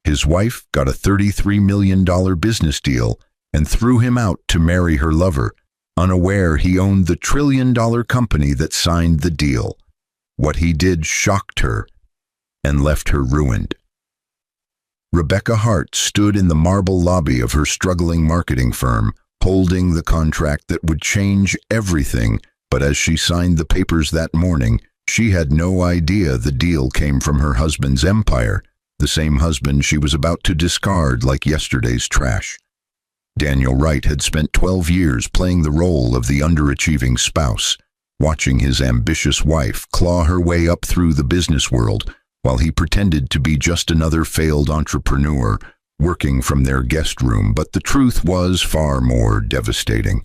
His wife got a $33 million business deal and threw him out to marry her lover, unaware he owned the trillion-dollar company that signed the deal. What he did shocked her and left her ruined. Rebecca Hart stood in the marble lobby of her struggling marketing firm, holding the contract that would change everything, but as she signed the papers that morning, she had no idea the deal came from her husband's empire, the same husband she was about to discard like yesterday's trash. Daniel Wright had spent 12 years playing the role of the underachieving spouse, watching his ambitious wife claw her way up through the business world while he pretended to be just another failed entrepreneur working from their guest room. But the truth was far more devastating.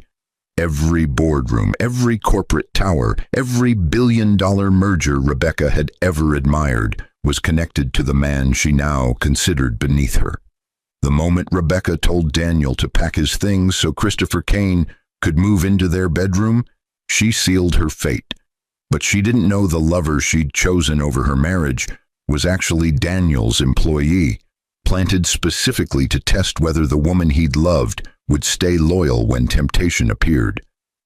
Every boardroom, every corporate tower, every billion-dollar merger Rebecca had ever admired was connected to the man she now considered beneath her. The moment Rebecca told Daniel to pack his things so Christopher Kane could move into their bedroom, she sealed her fate. But she didn't know the lover she'd chosen over her marriage was actually Daniel's employee, planted specifically to test whether the woman he'd loved would stay loyal when temptation appeared.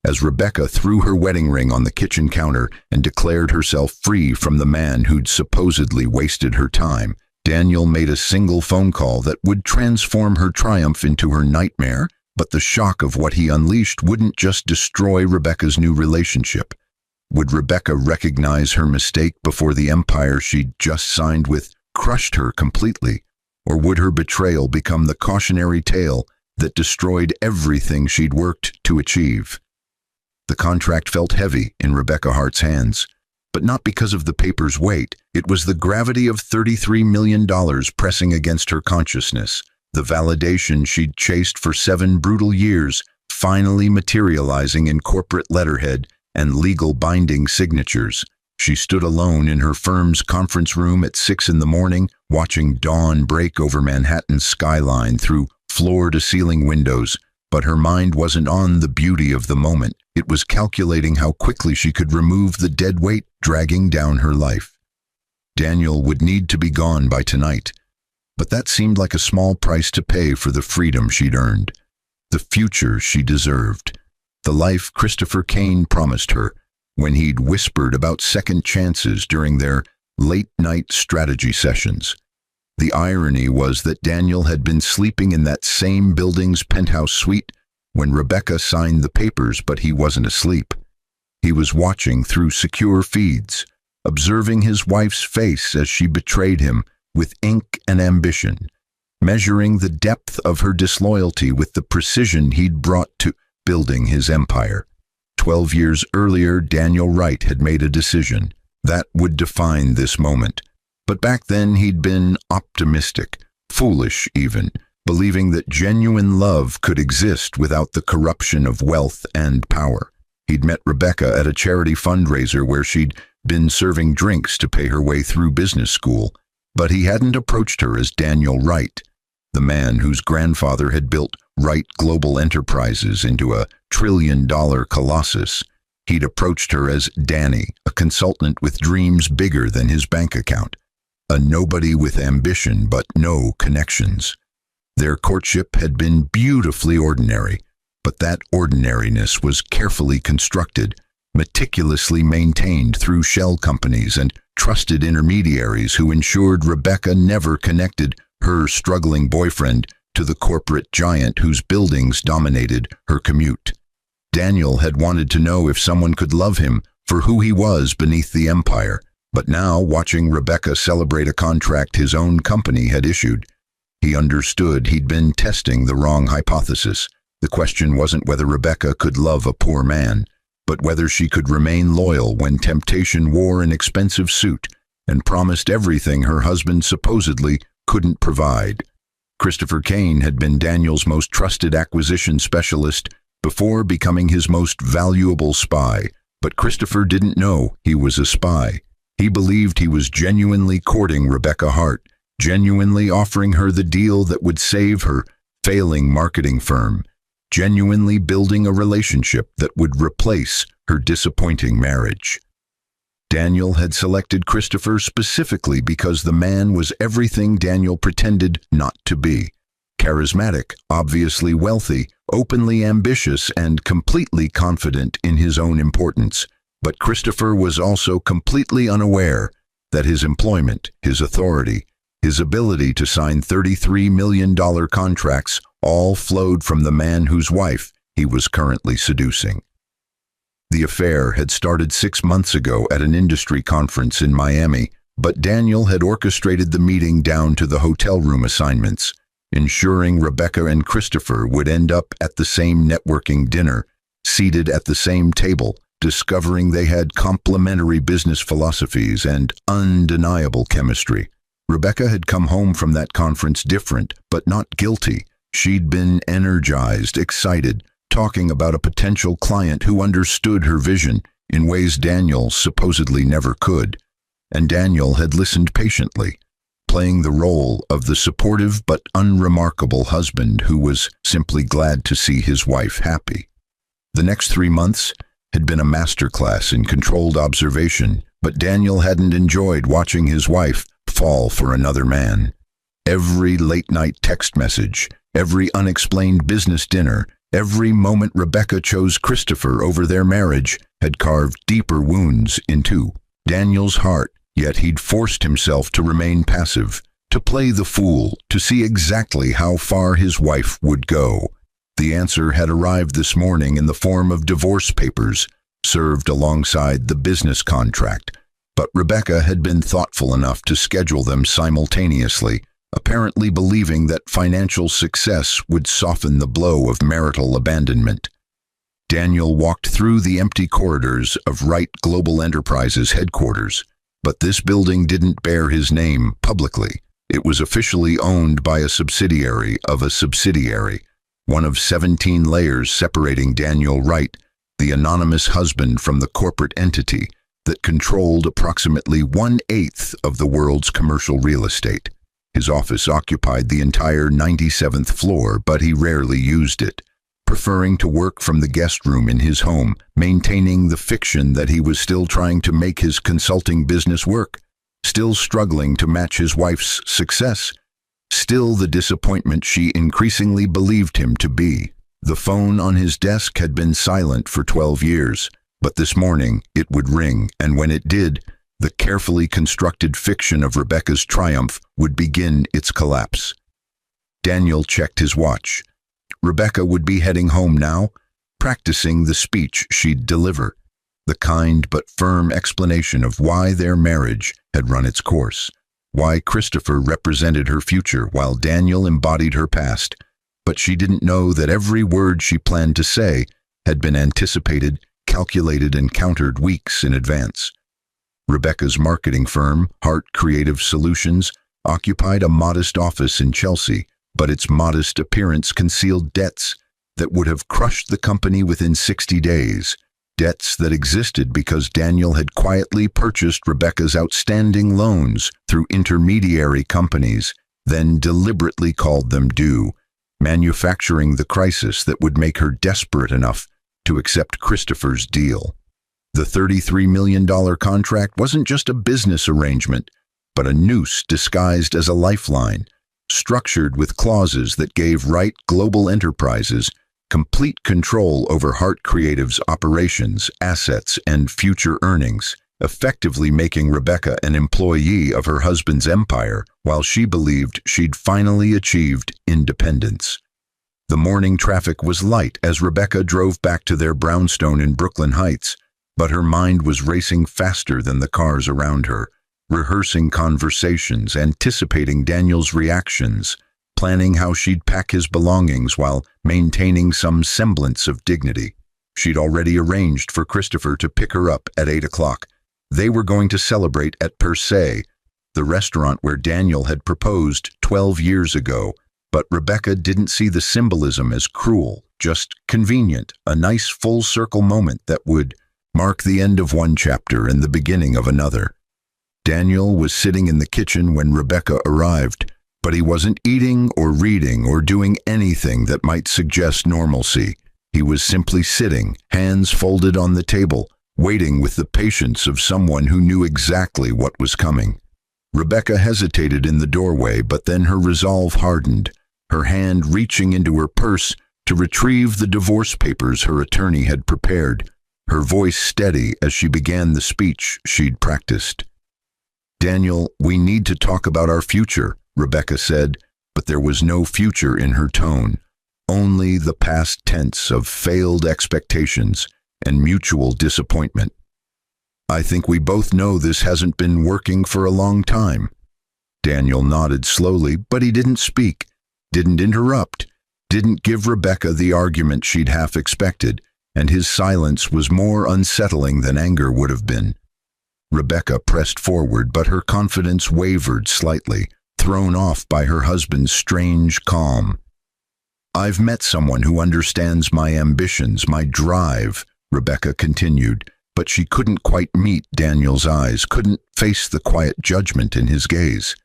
As Rebecca threw her wedding ring on the kitchen counter and declared herself free from the man who'd supposedly wasted her time, Daniel made a single phone call that would transform her triumph into her nightmare, but the shock of what he unleashed wouldn't just destroy Rebecca's new relationship. Would Rebecca recognize her mistake before the empire she'd just signed with crushed her completely? Or would her betrayal become the cautionary tale that destroyed everything she'd worked to achieve? The contract felt heavy in Rebecca Hart's hands, but not because of the paper's weight. It was the gravity of $33 million pressing against her consciousness, the validation she'd chased for 7 brutal years, finally materializing in corporate letterhead and legal binding signatures. She stood alone in her firm's conference room at 6 in the morning, watching dawn break over Manhattan's skyline through floor-to-ceiling windows, but her mind wasn't on the beauty of the moment. It was calculating how quickly she could remove the dead weight dragging down her life. Daniel would need to be gone by tonight, but that seemed like a small price to pay for the freedom she'd earned, the future she deserved, the life Christopher Kane promised her when he'd whispered about second chances during their late-night strategy sessions. The irony was that Daniel had been sleeping in that same building's penthouse suite when Rebecca signed the papers, but he wasn't asleep. He was watching through secure feeds, observing his wife's face as she betrayed him with ink and ambition, measuring the depth of her disloyalty with the precision he'd brought to building his empire. 12 years earlier, Daniel Wright had made a decision that would define this moment. But back then he'd been optimistic, foolish even, believing that genuine love could exist without the corruption of wealth and power. He'd met Rebecca at a charity fundraiser where she'd been serving drinks to pay her way through business school, but he hadn't approached her as Daniel Wright, the man whose grandfather had built Wright Global Enterprises into a trillion-dollar colossus. He'd approached her as Danny, a consultant with dreams bigger than his bank account, a nobody with ambition but no connections. Their courtship had been beautifully ordinary, but that ordinariness was carefully constructed, meticulously maintained through shell companies and trusted intermediaries who ensured Rebecca never connected her struggling boyfriend to the corporate giant whose buildings dominated her commute. Daniel had wanted to know if someone could love him for who he was beneath the empire, but now, watching Rebecca celebrate a contract his own company had issued, he understood he'd been testing the wrong hypothesis. The question wasn't whether Rebecca could love a poor man, but whether she could remain loyal when temptation wore an expensive suit and promised everything her husband supposedly couldn't provide. Christopher Kane had been Daniel's most trusted acquisition specialist before becoming his most valuable spy, but Christopher didn't know he was a spy. He believed he was genuinely courting Rebecca Hart, genuinely offering her the deal that would save her failing marketing firm, genuinely building a relationship that would replace her disappointing marriage. Daniel had selected Christopher specifically because the man was everything Daniel pretended not to be. Charismatic, obviously wealthy, openly ambitious, and completely confident in his own importance. But Christopher was also completely unaware that his employment, his authority, his ability to sign $33 million contracts all flowed from the man whose wife he was currently seducing. The affair had started 6 months ago at an industry conference in Miami, but Daniel had orchestrated the meeting down to the hotel room assignments, ensuring Rebecca and Christopher would end up at the same networking dinner, seated at the same table, discovering they had complementary business philosophies and undeniable chemistry. Rebecca had come home from that conference different, but not guilty. She'd been energized, excited, talking about a potential client who understood her vision in ways Daniel supposedly never could. And Daniel had listened patiently, playing the role of the supportive but unremarkable husband who was simply glad to see his wife happy. The next 3 months had been a masterclass in controlled observation, but Daniel hadn't enjoyed watching his wife fall for another man. Every late-night text message, every unexplained business dinner, every moment Rebecca chose Christopher over their marriage had carved deeper wounds into Daniel's heart, yet he'd forced himself to remain passive, to play the fool, to see exactly how far his wife would go. The answer had arrived this morning in the form of divorce papers, served alongside the business contract. But Rebecca had been thoughtful enough to schedule them simultaneously, apparently believing that financial success would soften the blow of marital abandonment. Daniel walked through the empty corridors of Wright Global Enterprises headquarters, but this building didn't bear his name publicly. It was officially owned by a subsidiary of a subsidiary, one of 17 layers separating Daniel Wright, the anonymous husband, from the corporate entity that controlled approximately 1/8 of the world's commercial real estate. His office occupied the entire 97th floor, but he rarely used it, preferring to work from the guest room in his home, maintaining the fiction that he was still trying to make his consulting business work, still struggling to match his wife's success, still the disappointment she increasingly believed him to be. The phone on his desk had been silent for 12 years, but this morning it would ring, and when it did, the carefully constructed fiction of Rebecca's triumph would begin its collapse. Daniel checked his watch. Rebecca would be heading home now, practicing the speech she'd deliver, the kind but firm explanation of why their marriage had run its course, why Christopher represented her future while Daniel embodied her past. But she didn't know that every word she planned to say had been anticipated, calculated, and countered weeks in advance. Rebecca's marketing firm, Hart Creative Solutions, occupied a modest office in Chelsea, but its modest appearance concealed debts that would have crushed the company within 60 days, debts that existed because Daniel had quietly purchased Rebecca's outstanding loans through intermediary companies, then deliberately called them due, manufacturing the crisis that would make her desperate enough to accept Christopher's deal. The $33 million contract wasn't just a business arrangement, but a noose disguised as a lifeline, structured with clauses that gave Wright Global Enterprises complete control over Hart Creative's operations, assets, and future earnings, effectively making Rebecca an employee of her husband's empire while she believed she'd finally achieved independence. The morning traffic was light as Rebecca drove back to their brownstone in Brooklyn Heights, but her mind was racing faster than the cars around her, rehearsing conversations, anticipating Daniel's reactions, planning how she'd pack his belongings while maintaining some semblance of dignity. She'd already arranged for Christopher to pick her up at 8 o'clock. They were going to celebrate at Per Se, the restaurant where Daniel had proposed 12 years ago, but Rebecca didn't see the symbolism as cruel, just convenient, a nice full-circle moment that would mark the end of one chapter and the beginning of another. Daniel was sitting in the kitchen when Rebecca arrived, but he wasn't eating or reading or doing anything that might suggest normalcy. He was simply sitting, hands folded on the table, waiting with the patience of someone who knew exactly what was coming. Rebecca hesitated in the doorway, but then her resolve hardened, her hand reaching into her purse to retrieve the divorce papers her attorney had prepared, her voice steady as she began the speech she'd practiced. "Daniel, we need to talk about our future," Rebecca said, but there was no future in her tone, only the past tense of failed expectations and mutual disappointment. "I think we both know this hasn't been working for a long time." Daniel nodded slowly, but he didn't speak, didn't interrupt, didn't give Rebecca the argument she'd half expected, and his silence was more unsettling than anger would have been. Rebecca pressed forward, but her confidence wavered slightly, thrown off by her husband's strange calm. "I've met someone who understands my ambitions, my drive," Rebecca continued, but she couldn't quite meet Daniel's eyes, couldn't face the quiet judgment in his gaze.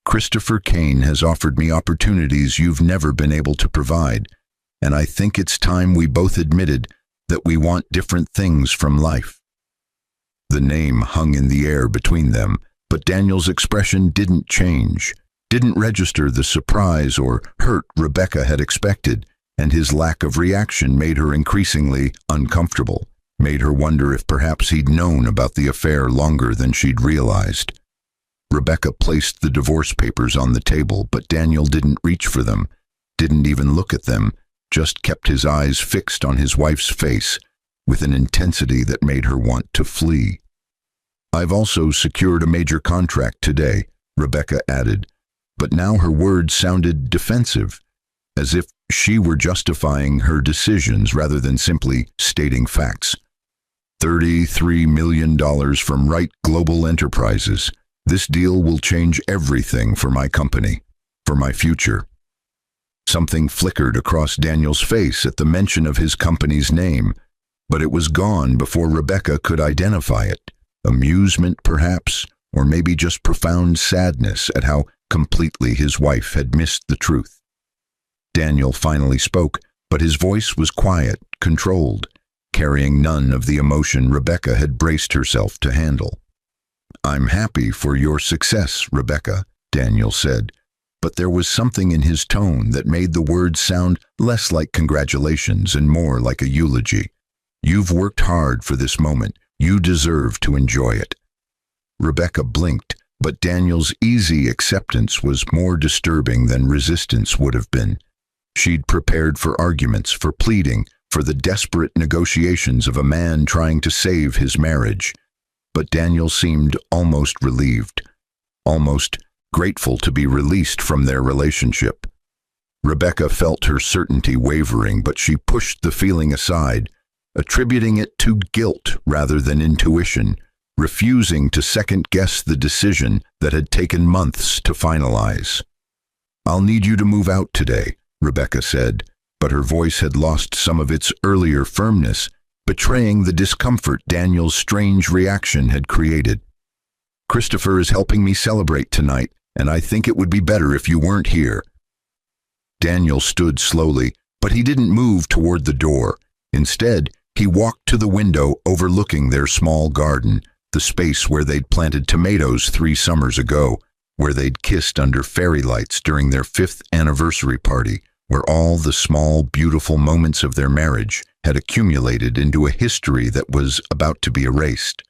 "Christopher Kane has offered me opportunities you've never been able to provide, and I think it's time we both admitted that we want different things from life." The name hung in the air between them, but Daniel's expression didn't change, didn't register the surprise or hurt Rebecca had expected, and his lack of reaction made her increasingly uncomfortable, made her wonder if perhaps he'd known about the affair longer than she'd realized. Rebecca placed the divorce papers on the table, but Daniel didn't reach for them, didn't even look at them, just kept his eyes fixed on his wife's face with an intensity that made her want to flee. "I've also secured a major contract today," Rebecca added, but now her words sounded defensive, as if she were justifying her decisions rather than simply stating facts. $33 million from Wright Global Enterprises. This deal will change everything for my company, for my future." Something flickered across Daniel's face at the mention of his company's name, but it was gone before Rebecca could identify it. Amusement, perhaps, or maybe just profound sadness at how completely his wife had missed the truth. Daniel finally spoke, but his voice was quiet, controlled, carrying none of the emotion Rebecca had braced herself to handle. "I'm happy for your success, Rebecca," Daniel said, but there was something in his tone that made the words sound less like congratulations and more like a eulogy. "You've worked hard for this moment. You deserve to enjoy it." Rebecca blinked, but Daniel's easy acceptance was more disturbing than resistance would have been. She'd prepared for arguments, for pleading, for the desperate negotiations of a man trying to save his marriage. But Daniel seemed almost relieved, almost grateful to be released from their relationship. Rebecca felt her certainty wavering, but she pushed the feeling aside, attributing it to guilt rather than intuition, refusing to second-guess the decision that had taken months to finalize. "I'll need you to move out today," Rebecca said, but her voice had lost some of its earlier firmness, betraying the discomfort Daniel's strange reaction had created. "Christopher is helping me celebrate tonight, and I think it would be better if you weren't here." Daniel stood slowly, but he didn't move toward the door. Instead, he walked to the window overlooking their small garden, the space where they'd planted tomatoes 3 summers ago, where they'd kissed under fairy lights during their 5th anniversary party, where all the small, beautiful moments of their marriage had accumulated into a history that was about to be erased.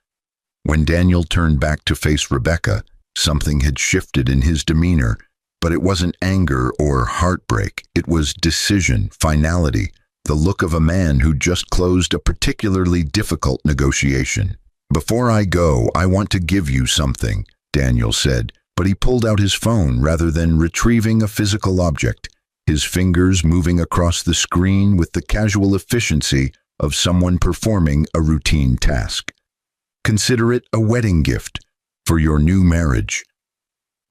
When Daniel turned back to face Rebecca, something had shifted in his demeanor, but it wasn't anger or heartbreak. It was decision, finality, the look of a man who just closed a particularly difficult negotiation. "Before I go, I want to give you something," Daniel said, but he pulled out his phone rather than retrieving a physical object, his fingers moving across the screen with the casual efficiency of someone performing a routine task. "Consider it a wedding gift for your new marriage."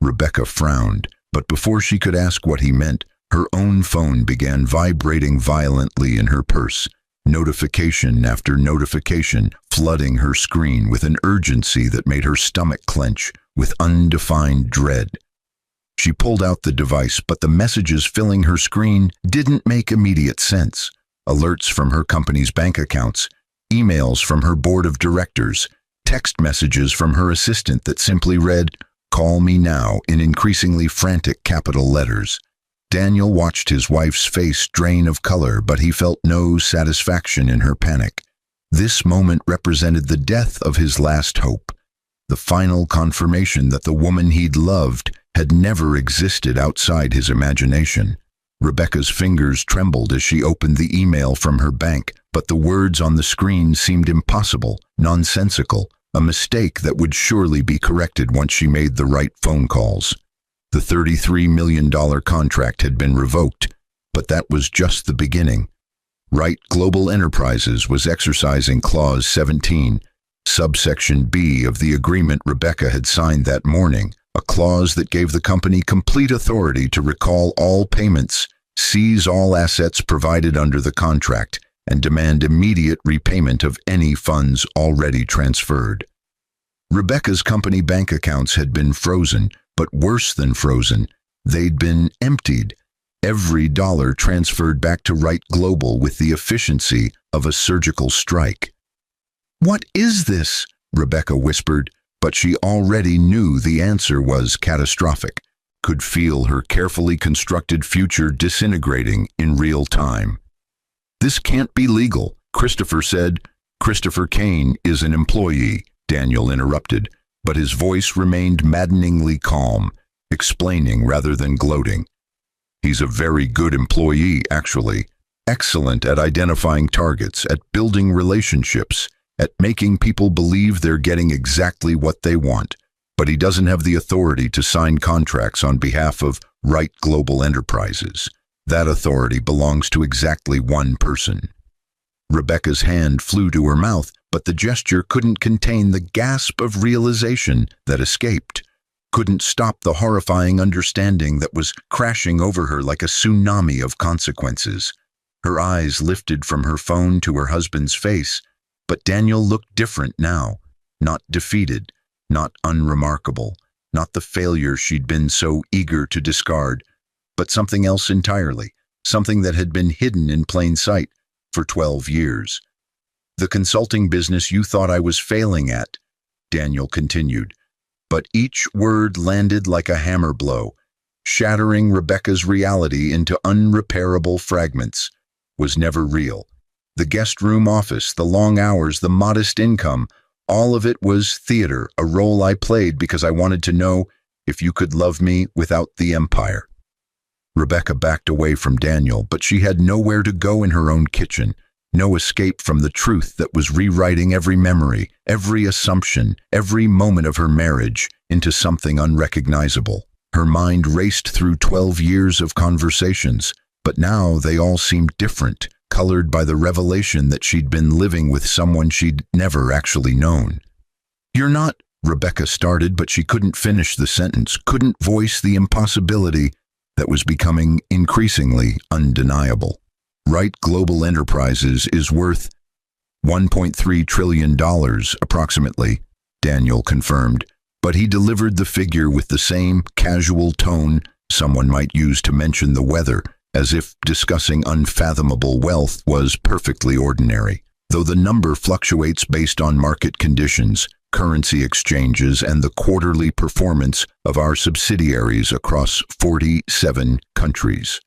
Rebecca frowned, but before she could ask what he meant, her own phone began vibrating violently in her purse, notification after notification flooding her screen with an urgency that made her stomach clench with undefined dread. She pulled out the device, but the messages filling her screen didn't make immediate sense. Alerts from her company's bank accounts, emails from her board of directors, text messages from her assistant that simply read, "Call me now," in increasingly frantic capital letters. Daniel watched his wife's face drain of color, but he felt no satisfaction in her panic. This moment represented the death of his last hope, the final confirmation that the woman he'd loved had never existed outside his imagination. Rebecca's fingers trembled as she opened the email from her bank, but the words on the screen seemed impossible, nonsensical, a mistake that would surely be corrected once she made the right phone calls. The $33 million contract had been revoked, but that was just the beginning. Wright Global Enterprises was exercising Clause 17, subsection B of the agreement Rebecca had signed that morning, a clause that gave the company complete authority to recall all payments, seize all assets provided under the contract, and demand immediate repayment of any funds already transferred. Rebecca's company bank accounts had been frozen, but worse than frozen, they'd been emptied. Every dollar transferred back to Wright Global with the efficiency of a surgical strike. "What is this?" Rebecca whispered, but she already knew the answer was catastrophic, could feel her carefully constructed future disintegrating in real time. "This can't be legal," Christopher said. "Christopher Kane is an employee," Daniel interrupted, but his voice remained maddeningly calm, explaining rather than gloating. "He's a very good employee, actually. Excellent at identifying targets, at building relationships, at making people believe they're getting exactly what they want. But he doesn't have the authority to sign contracts on behalf of Wright Global Enterprises. That authority belongs to exactly one person." Rebecca's hand flew to her mouth, but the gesture couldn't contain the gasp of realization that escaped, couldn't stop the horrifying understanding that was crashing over her like a tsunami of consequences. Her eyes lifted from her phone to her husband's face, but Daniel looked different now, not defeated, not unremarkable, not the failure she'd been so eager to discard, but something else entirely, something that had been hidden in plain sight for 12 years. "The consulting business you thought I was failing at," Daniel continued, but each word landed like a hammer blow, shattering Rebecca's reality into unrepairable fragments, was never real. The guest room office, the long hours, the modest income, all of it was theater, a role I played because I wanted to know if you could love me without the empire. Rebecca backed away from Daniel, but she had nowhere to go in her own kitchen, no escape from the truth that was rewriting every memory, every assumption, every moment of her marriage into something unrecognizable. Her mind raced through 12 years of conversations, but now they all seemed different, colored by the revelation that she'd been living with someone she'd never actually known. "You're not," Rebecca started, but she couldn't finish the sentence, couldn't voice the impossibility that was becoming increasingly undeniable. Wright Global Enterprises is worth $1.3 trillion approximately, Daniel confirmed, but he delivered the figure with the same casual tone someone might use to mention the weather, as if discussing unfathomable wealth was perfectly ordinary. Though the number fluctuates based on market conditions, currency exchanges, and the quarterly performance of our subsidiaries across 47 countries.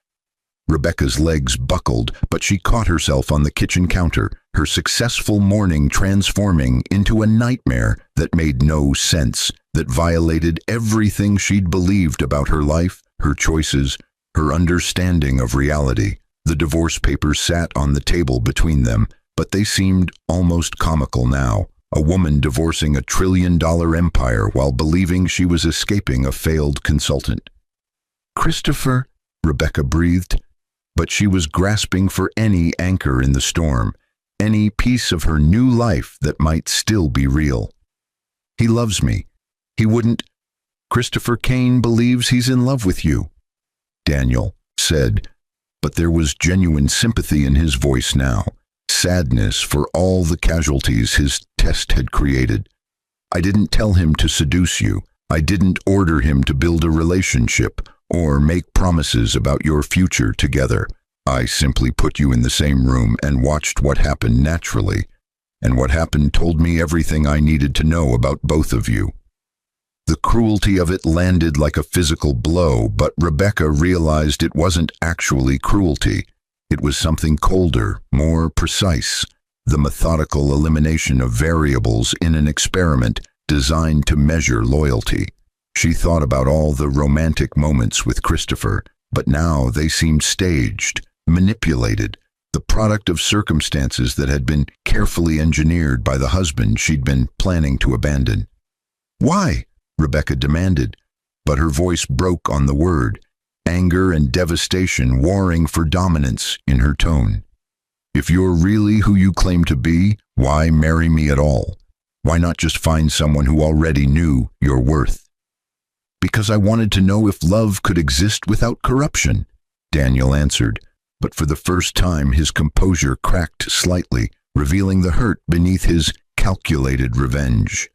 Rebecca's legs buckled, but she caught herself on the kitchen counter, her successful morning transforming into a nightmare that made no sense, that violated everything she'd believed about her life, her choices, her understanding of reality. The divorce papers sat on the table between them, but they seemed almost comical now. A woman divorcing a $1 trillion empire while believing she was escaping a failed consultant. "Christopher," Rebecca breathed, but she was grasping for any anchor in the storm, any piece of her new life that might still be real. "He loves me. He wouldn't—" "Christopher Kane believes he's in love with you," Daniel said, but there was genuine sympathy in his voice now, sadness for all the casualties his test had created. "I didn't tell him to seduce you. I didn't order him to build a relationship or make promises about your future together. I simply put you in the same room and watched what happened naturally. and what happened told me everything I needed to know about both of you. The cruelty of it landed like a physical blow, but Rebecca realized it wasn't actually cruelty. It was something colder, more precise, the methodical elimination of variables in an experiment designed to measure loyalty. She thought about all the romantic moments with Christopher, but now they seemed staged, manipulated, the product of circumstances that had been carefully engineered by the husband she'd been planning to abandon. "Why?" Rebecca demanded, but her voice broke on the word, anger and devastation warring for dominance in her tone. "If you're really who you claim to be, why marry me at all? Why not just find someone who already knew your worth?" "Because I wanted to know if love could exist without corruption," Daniel answered, but for the first time his composure cracked slightly, revealing the hurt beneath his calculated revenge.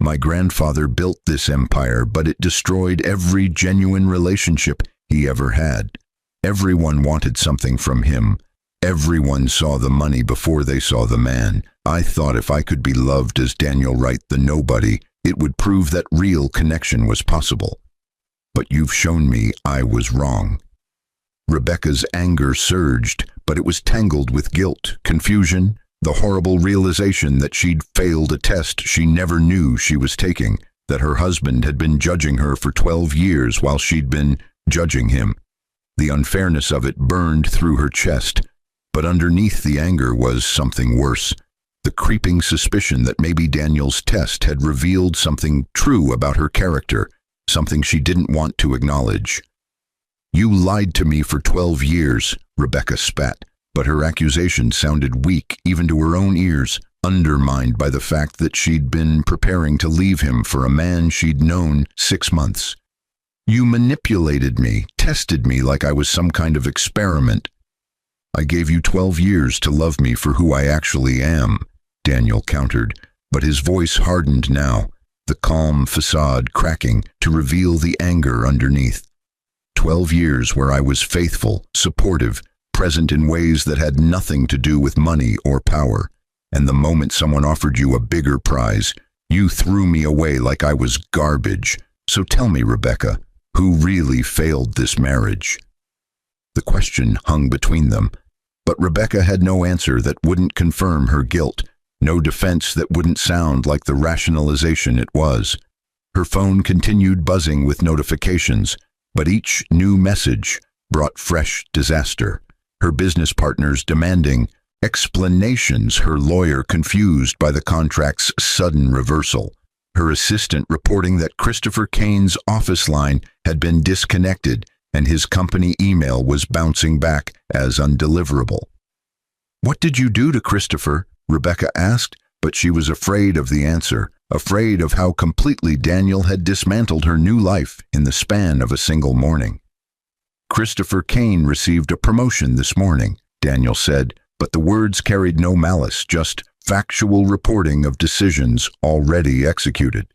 "My grandfather built this empire, but it destroyed every genuine relationship he ever had. Everyone wanted something from him. Everyone saw the money before they saw the man. I thought if I could be loved as Daniel Wright the nobody, it would prove that real connection was possible. But you've shown me I was wrong." Rebecca's anger surged, but it was tangled with guilt, confusion, the horrible realization that she'd failed a test she never knew she was taking, that her husband had been judging her for 12 years while she'd been judging him. The unfairness of it burned through her chest, but underneath the anger was something worse, the creeping suspicion that maybe Daniel's test had revealed something true about her character, something she didn't want to acknowledge. "You lied to me for 12 years, Rebecca spat, but her accusation sounded weak even to her own ears, undermined by the fact that she'd been preparing to leave him for a man she'd known 6 months. "You manipulated me, tested me like I was some kind of experiment." "I gave you 12 years to love me for who I actually am," Daniel countered, but his voice hardened now, the calm facade cracking to reveal the anger underneath. 12 years where I was faithful, supportive, present in ways that had nothing to do with money or power, and the moment someone offered you a bigger prize, you threw me away like I was garbage. So tell me, Rebecca, who really failed this marriage? The question hung between them, but Rebecca had no answer that wouldn't confirm her guilt, no defense that wouldn't sound like the rationalization it was. Her phone continued buzzing with notifications, but each new message brought fresh disaster. Her business partners demanding explanations, her lawyer confused by the contract's sudden reversal, her assistant reporting that Christopher Kane's office line had been disconnected and his company email was bouncing back as undeliverable. "What did you do to Christopher?" Rebecca asked, but she was afraid of the answer, afraid of how completely Daniel had dismantled her new life in the span of a single morning. "Christopher Kane received a promotion this morning," Daniel said, but the words carried no malice, just factual reporting of decisions already executed.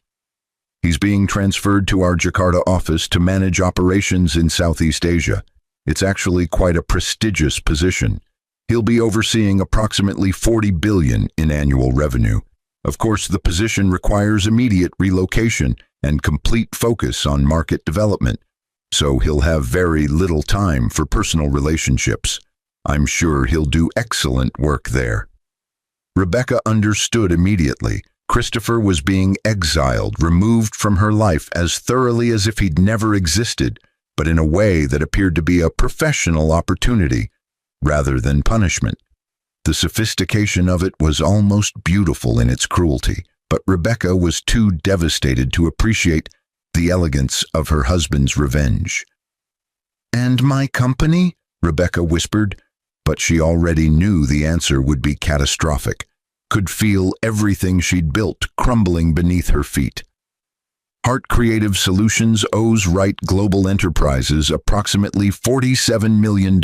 "He's being transferred to our Jakarta office to manage operations in Southeast Asia. It's actually quite a prestigious position. He'll be overseeing approximately $40 billion in annual revenue. Of course, the position requires immediate relocation and complete focus on market development, so he'll have very little time for personal relationships. I'm sure he'll do excellent work there." Rebecca understood immediately. Christopher was being exiled, removed from her life as thoroughly as if he'd never existed, but in a way that appeared to be a professional opportunity rather than punishment. The sophistication of it was almost beautiful in its cruelty, but Rebecca was too devastated to appreciate the elegance of her husband's revenge. "And my company?" Rebecca whispered, but she already knew the answer would be catastrophic, could feel everything she'd built crumbling beneath her feet. Hart Creative Solutions owes Wright Global Enterprises approximately $47 million,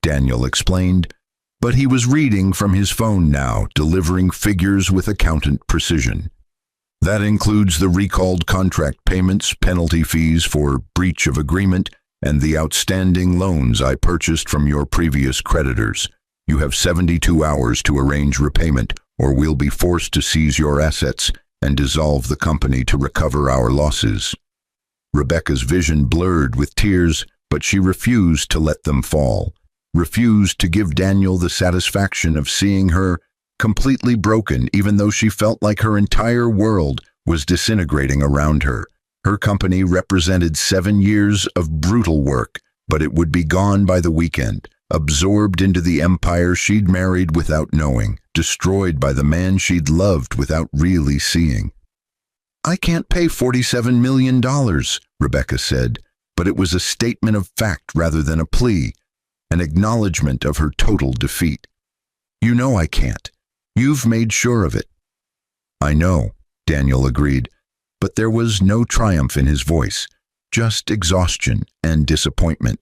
Daniel explained, but he was reading from his phone now, delivering figures with accountant precision. "That includes the recalled contract payments, penalty fees for breach of agreement, and the outstanding loans I purchased from your previous creditors. You have 72 hours to arrange repayment, or we'll be forced to seize your assets and dissolve the company to recover our losses." Rebecca's vision blurred with tears, but she refused to let them fall, refused to give Daniel the satisfaction of seeing her completely broken, even though she felt like her entire world was disintegrating around her. Her company represented 7 years of brutal work, but it would be gone by the weekend, absorbed into the empire she'd married without knowing, destroyed by the man she'd loved without really seeing. "I can't pay $47 million, Rebecca said, but it was a statement of fact rather than a plea, an acknowledgement of her total defeat. "You know I can't. You've made sure of it." "I know," Daniel agreed, but there was no triumph in his voice, just exhaustion and disappointment.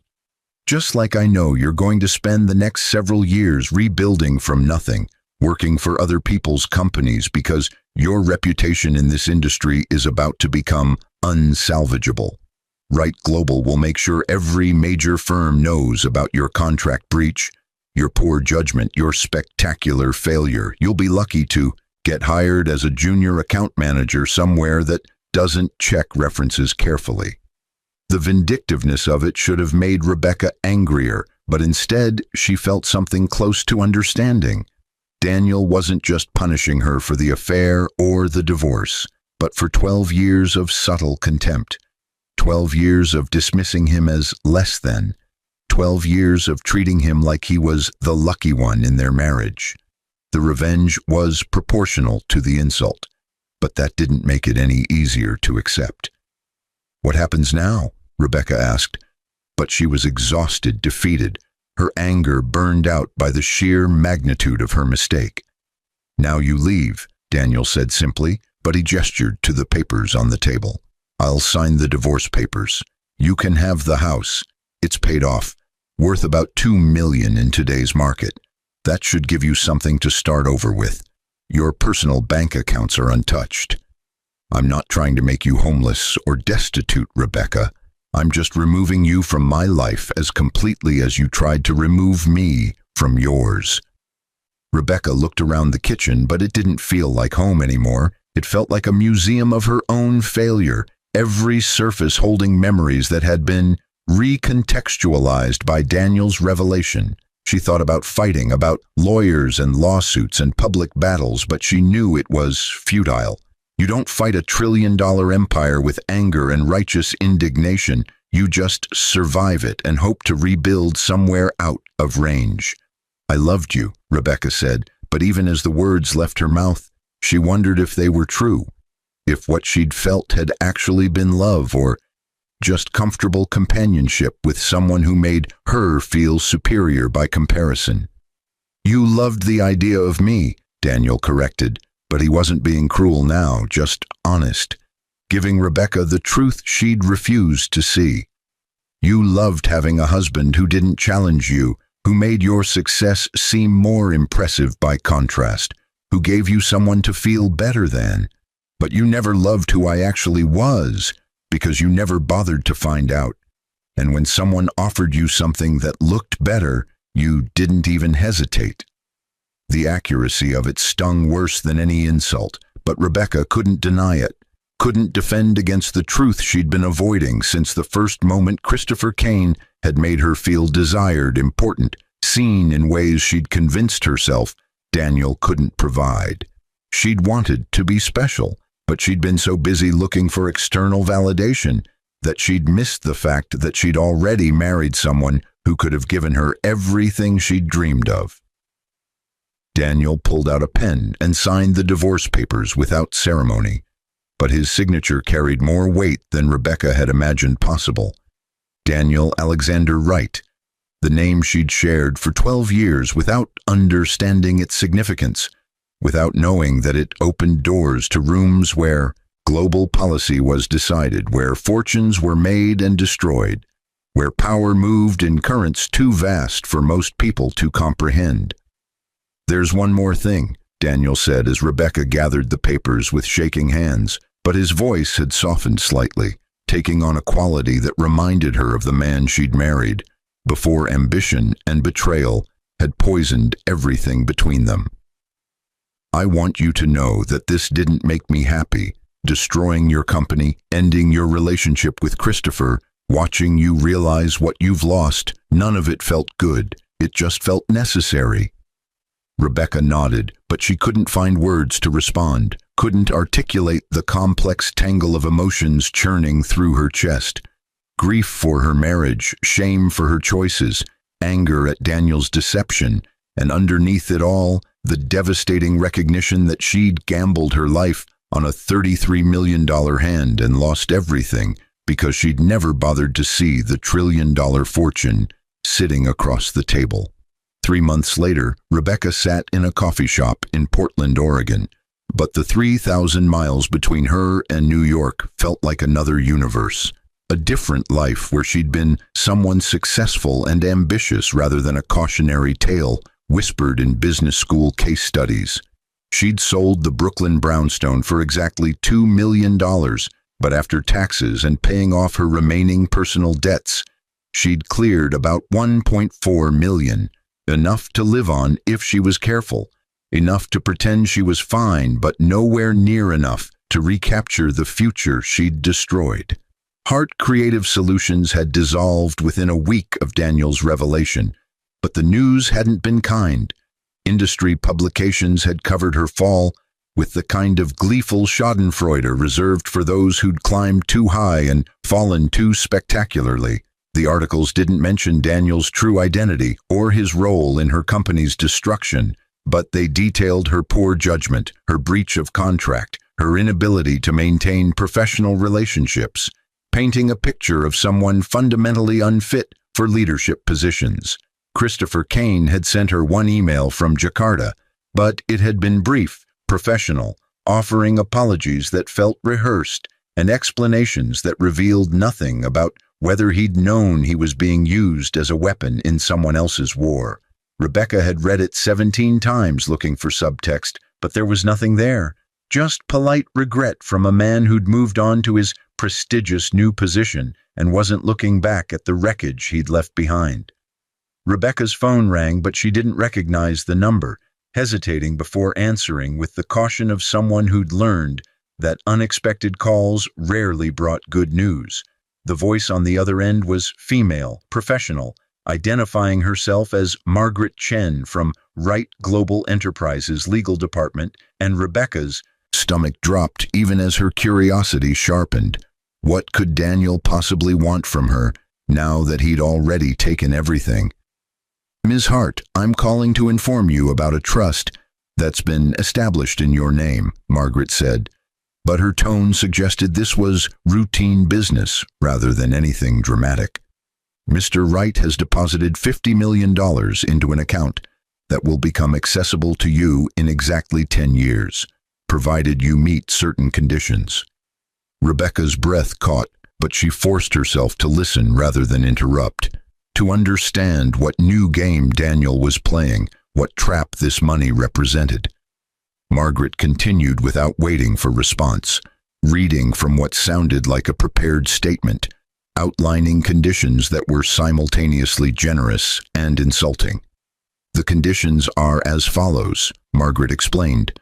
"Just like I know you're going to spend the next several years rebuilding from nothing, working for other people's companies because your reputation in this industry is about to become unsalvageable. Right Global will make sure every major firm knows about your contract breach, your poor judgment, your spectacular failure. You'll be lucky to get hired as a junior account manager somewhere that doesn't check references carefully." The vindictiveness of it should have made Rebecca angrier, but instead she felt something close to understanding. Daniel wasn't just punishing her for the affair or the divorce, but for 12 years of subtle contempt, 12 years of dismissing him as less than, 12 years of treating him like he was the lucky one in their marriage. The revenge was proportional to the insult, but that didn't make it any easier to accept. "What happens now?" Rebecca asked, but she was exhausted, defeated, her anger burned out by the sheer magnitude of her mistake. "Now you leave," Daniel said simply, but he gestured to the papers on the table. "I'll sign the divorce papers. You can have the house. It's paid off, worth about $2 million in today's market. That should give you something to start over with. Your personal bank accounts are untouched. I'm not trying to make you homeless or destitute, Rebecca. I'm just removing you from my life as completely as you tried to remove me from yours." Rebecca looked around the kitchen, but it didn't feel like home anymore. It felt like a museum of her own failure, every surface holding memories that had been recontextualized by Daniel's revelation. She thought about fighting, about lawyers and lawsuits and public battles, but she knew it was futile. You don't fight a trillion-dollar empire with anger and righteous indignation. You just survive it and hope to rebuild somewhere out of range. "I loved you," Rebecca said, but even as the words left her mouth, she wondered if they were true, if what she'd felt had actually been love or just comfortable companionship with someone who made her feel superior by comparison. "You loved the idea of me," Daniel corrected, but he wasn't being cruel now, just honest, giving Rebecca the truth she'd refused to see. "You loved having a husband who didn't challenge you, who made your success seem more impressive by contrast, who gave you someone to feel better than. But you never loved who I actually was, because you never bothered to find out. And when someone offered you something that looked better, you didn't even hesitate." The accuracy of it stung worse than any insult, but Rebecca couldn't deny it, couldn't defend against the truth she'd been avoiding since the first moment Christopher Kane had made her feel desired, important, seen in ways she'd convinced herself Daniel couldn't provide. She'd wanted to be special, but she'd been so busy looking for external validation that she'd missed the fact that she'd already married someone who could have given her everything she'd dreamed of. Daniel pulled out a pen and signed the divorce papers without ceremony, but his signature carried more weight than Rebecca had imagined possible. Daniel Alexander Wright, the name she'd shared for 12 years without understanding its significance, without knowing that it opened doors to rooms where global policy was decided, where fortunes were made and destroyed, where power moved in currents too vast for most people to comprehend. "There's one more thing," Daniel said as Rebecca gathered the papers with shaking hands, but his voice had softened slightly, taking on a quality that reminded her of the man she'd married, before ambition and betrayal had poisoned everything between them. I want you to know that this didn't make me happy. Destroying your company, ending your relationship with Christopher, watching you realize what you've lost, none of it felt good. It just felt necessary. Rebecca nodded, but she couldn't find words to respond, couldn't articulate the complex tangle of emotions churning through her chest. Grief for her marriage, shame for her choices, anger at Daniel's deception, and underneath it all, the devastating recognition that she'd gambled her life on a $33 million hand and lost everything because she'd never bothered to see the trillion-dollar fortune sitting across the table. 3 months later, Rebecca sat in a coffee shop in Portland, Oregon, but the 3,000 miles between her and New York felt like another universe, a different life where she'd been someone successful and ambitious rather than a cautionary tale whispered in business school case studies. She'd sold the Brooklyn brownstone for exactly $2 million, but after taxes and paying off her remaining personal debts, she'd cleared about $1.4 million, enough to live on if she was careful, enough to pretend she was fine, but nowhere near enough to recapture the future she'd destroyed. Hart Creative Solutions had dissolved within a week of Daniel's revelation, but the news hadn't been kind. Industry publications had covered her fall with the kind of gleeful schadenfreude reserved for those who'd climbed too high and fallen too spectacularly. The articles didn't mention Daniel's true identity or his role in her company's destruction, but they detailed her poor judgment, her breach of contract, her inability to maintain professional relationships, painting a picture of someone fundamentally unfit for leadership positions. Christopher Kane had sent her one email from Jakarta, but it had been brief, professional, offering apologies that felt rehearsed and explanations that revealed nothing about whether he'd known he was being used as a weapon in someone else's war. Rebecca had read it 17 times looking for subtext, but there was nothing there, just polite regret from a man who'd moved on to his prestigious new position and wasn't looking back at the wreckage he'd left behind. Rebecca's phone rang, but she didn't recognize the number, hesitating before answering with the caution of someone who'd learned that unexpected calls rarely brought good news. The voice on the other end was female, professional, identifying herself as Margaret Chen from Wright Global Enterprises legal department, and Rebecca's stomach dropped even as her curiosity sharpened. What could Daniel possibly want from her, now that he'd already taken everything? Ms. Hart, I'm calling to inform you about a trust that's been established in your name, Margaret said, but her tone suggested this was routine business rather than anything dramatic. Mr. Wright has deposited $50 million into an account that will become accessible to you in exactly 10 years, provided you meet certain conditions. Rebecca's breath caught, but she forced herself to listen rather than interrupt, to understand what new game Daniel was playing, what trap this money represented. Margaret continued without waiting for response, reading from what sounded like a prepared statement, outlining conditions that were simultaneously generous and insulting. The conditions are as follows, Margaret explained,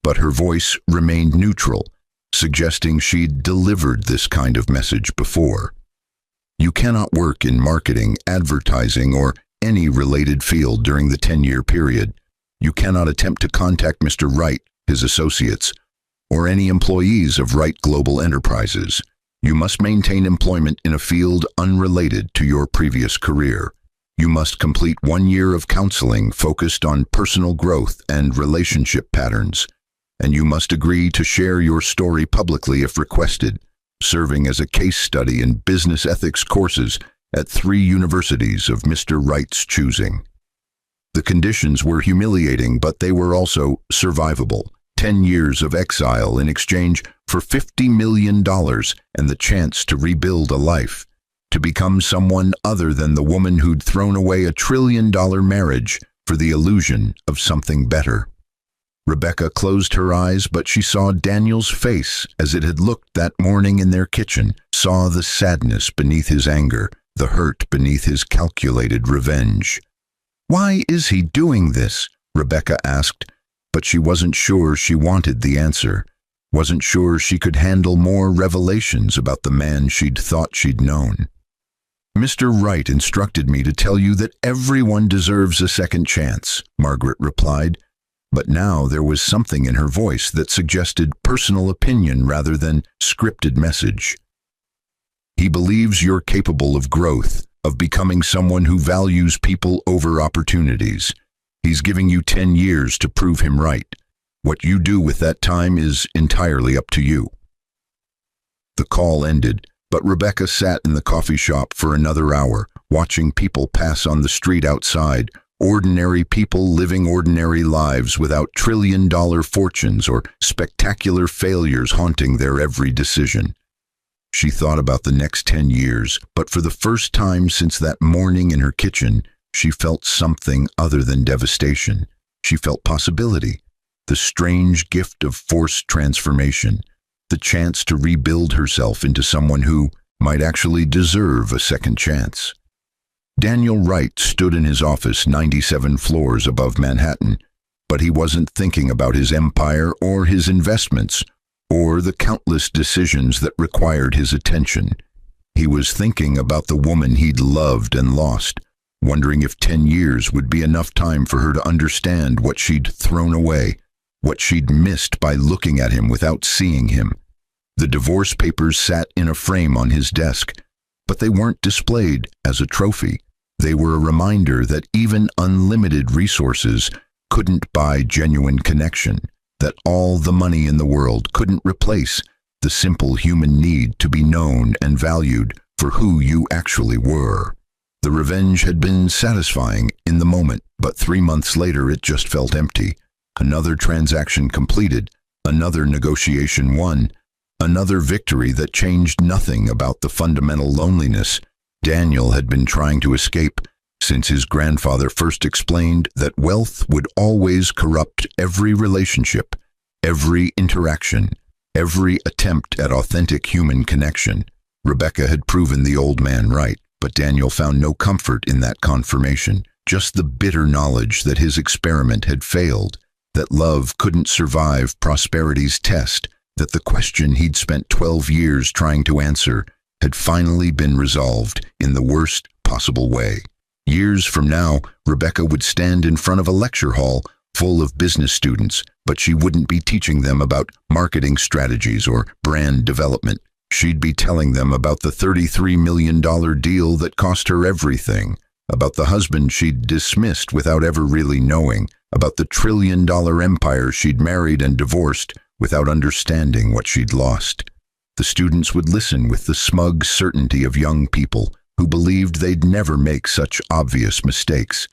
but her voice remained neutral, suggesting she'd delivered this kind of message before. You cannot work in marketing, advertising, or any related field during the 10-year period. You cannot attempt to contact Mr. Wright, his associates, or any employees of Wright Global Enterprises. You must maintain employment in a field unrelated to your previous career. You must complete 1 year of counseling focused on personal growth and relationship patterns, and you must agree to share your story publicly if requested, serving as a case study in business ethics courses at 3 universities of Mr. Wright's choosing. The conditions were humiliating, but they were also survivable. 10 years of exile in exchange for $50 million and the chance to rebuild a life, to become someone other than the woman who'd thrown away a $1 trillion marriage for the illusion of something better. Rebecca closed her eyes, but she saw Daniel's face as it had looked that morning in their kitchen, saw the sadness beneath his anger, the hurt beneath his calculated revenge. Why is he doing this? Rebecca asked, but she wasn't sure she wanted the answer. Wasn't sure she could handle more revelations about the man she'd thought she'd known. Mr. Wright instructed me to tell you that everyone deserves a second chance, Margaret replied, but now there was something in her voice that suggested personal opinion rather than scripted message. He believes you're capable of growth, of becoming someone who values people over opportunities. He's giving you 10 years to prove him right. What you do with that time is entirely up to you. The call ended, but Rebecca sat in the coffee shop for another hour, watching people pass on the street outside, ordinary people living ordinary lives without trillion-dollar fortunes or spectacular failures haunting their every decision. She thought about the next 10 years, but for the first time since that morning in her kitchen, she felt something other than devastation. She felt possibility, the strange gift of forced transformation, the chance to rebuild herself into someone who might actually deserve a second chance. Daniel Wright stood in his office 97 floors above Manhattan, but he wasn't thinking about his empire or his investments or the countless decisions that required his attention. He was thinking about the woman he'd loved and lost, wondering if 10 years would be enough time for her to understand what she'd thrown away, what she'd missed by looking at him without seeing him. The divorce papers sat in a frame on his desk, but they weren't displayed as a trophy. They were a reminder that even unlimited resources couldn't buy genuine connection, that all the money in the world couldn't replace the simple human need to be known and valued for who you actually were. The revenge had been satisfying in the moment, but 3 months later it just felt empty. Another transaction completed, another negotiation won, another victory that changed nothing about the fundamental loneliness Daniel had been trying to escape since his grandfather first explained that wealth would always corrupt every relationship, every interaction, every attempt at authentic human connection. Rebecca had proven the old man right, but Daniel found no comfort in that confirmation, just the bitter knowledge that his experiment had failed, that love couldn't survive prosperity's test, that the question he'd spent 12 years trying to answer had finally been resolved in the worst possible way. Years from now, Rebecca would stand in front of a lecture hall full of business students, but she wouldn't be teaching them about marketing strategies or brand development. She'd be telling them about the $33 million deal that cost her everything, about the husband she'd dismissed without ever really knowing, about the trillion-dollar empire she'd married and divorced without understanding what she'd lost. The students would listen with the smug certainty of young people who believed they'd never make such obvious mistakes.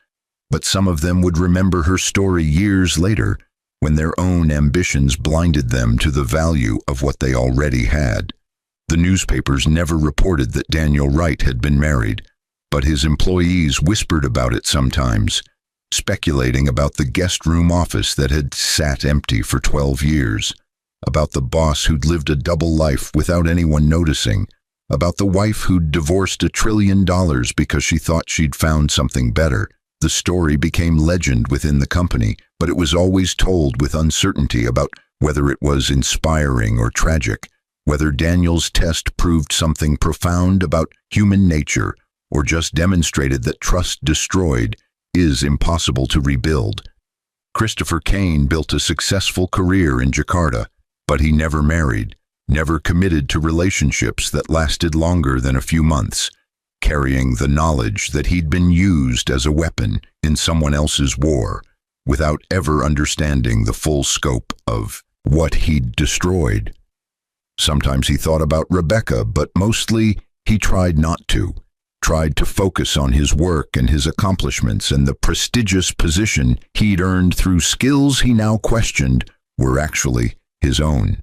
But some of them would remember her story years later, when their own ambitions blinded them to the value of what they already had. The newspapers never reported that Daniel Wright had been married, but his employees whispered about it sometimes, speculating about the guest room office that had sat empty for 12 years, about the boss who'd lived a double life without anyone noticing, about the wife who'd divorced $1 trillion because she thought she'd found something better. The story became legend within the company, but it was always told with uncertainty about whether it was inspiring or tragic, whether Daniel's test proved something profound about human nature or just demonstrated that trust destroyed is impossible to rebuild. Christopher Kane built a successful career in Jakarta, but he never married, never committed to relationships that lasted longer than a few months, carrying the knowledge that he'd been used as a weapon in someone else's war, without ever understanding the full scope of what he'd destroyed. Sometimes he thought about Rebecca, but mostly he tried not to, tried to focus on his work and his accomplishments and the prestigious position he'd earned through skills he now questioned were actually his own.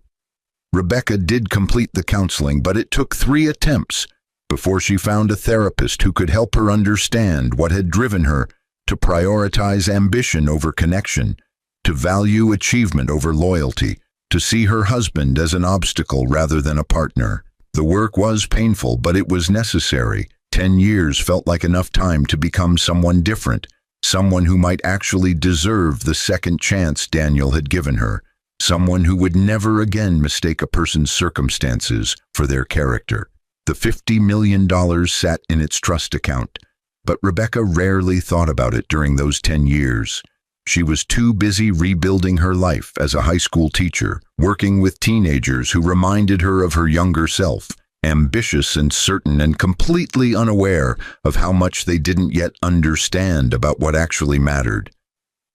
Rebecca did complete the counseling, but it took 3 attempts before she found a therapist who could help her understand what had driven her to prioritize ambition over connection, to value achievement over loyalty, to see her husband as an obstacle rather than a partner. The work was painful, but it was necessary. 10 years felt like enough time to become someone different, someone who might actually deserve the second chance Daniel had given her, someone who would never again mistake a person's circumstances for their character. The $50 million sat in its trust account, but Rebecca rarely thought about it during those 10 years. She was too busy rebuilding her life as a high school teacher, working with teenagers who reminded her of her younger self, ambitious and certain and completely unaware of how much they didn't yet understand about what actually mattered.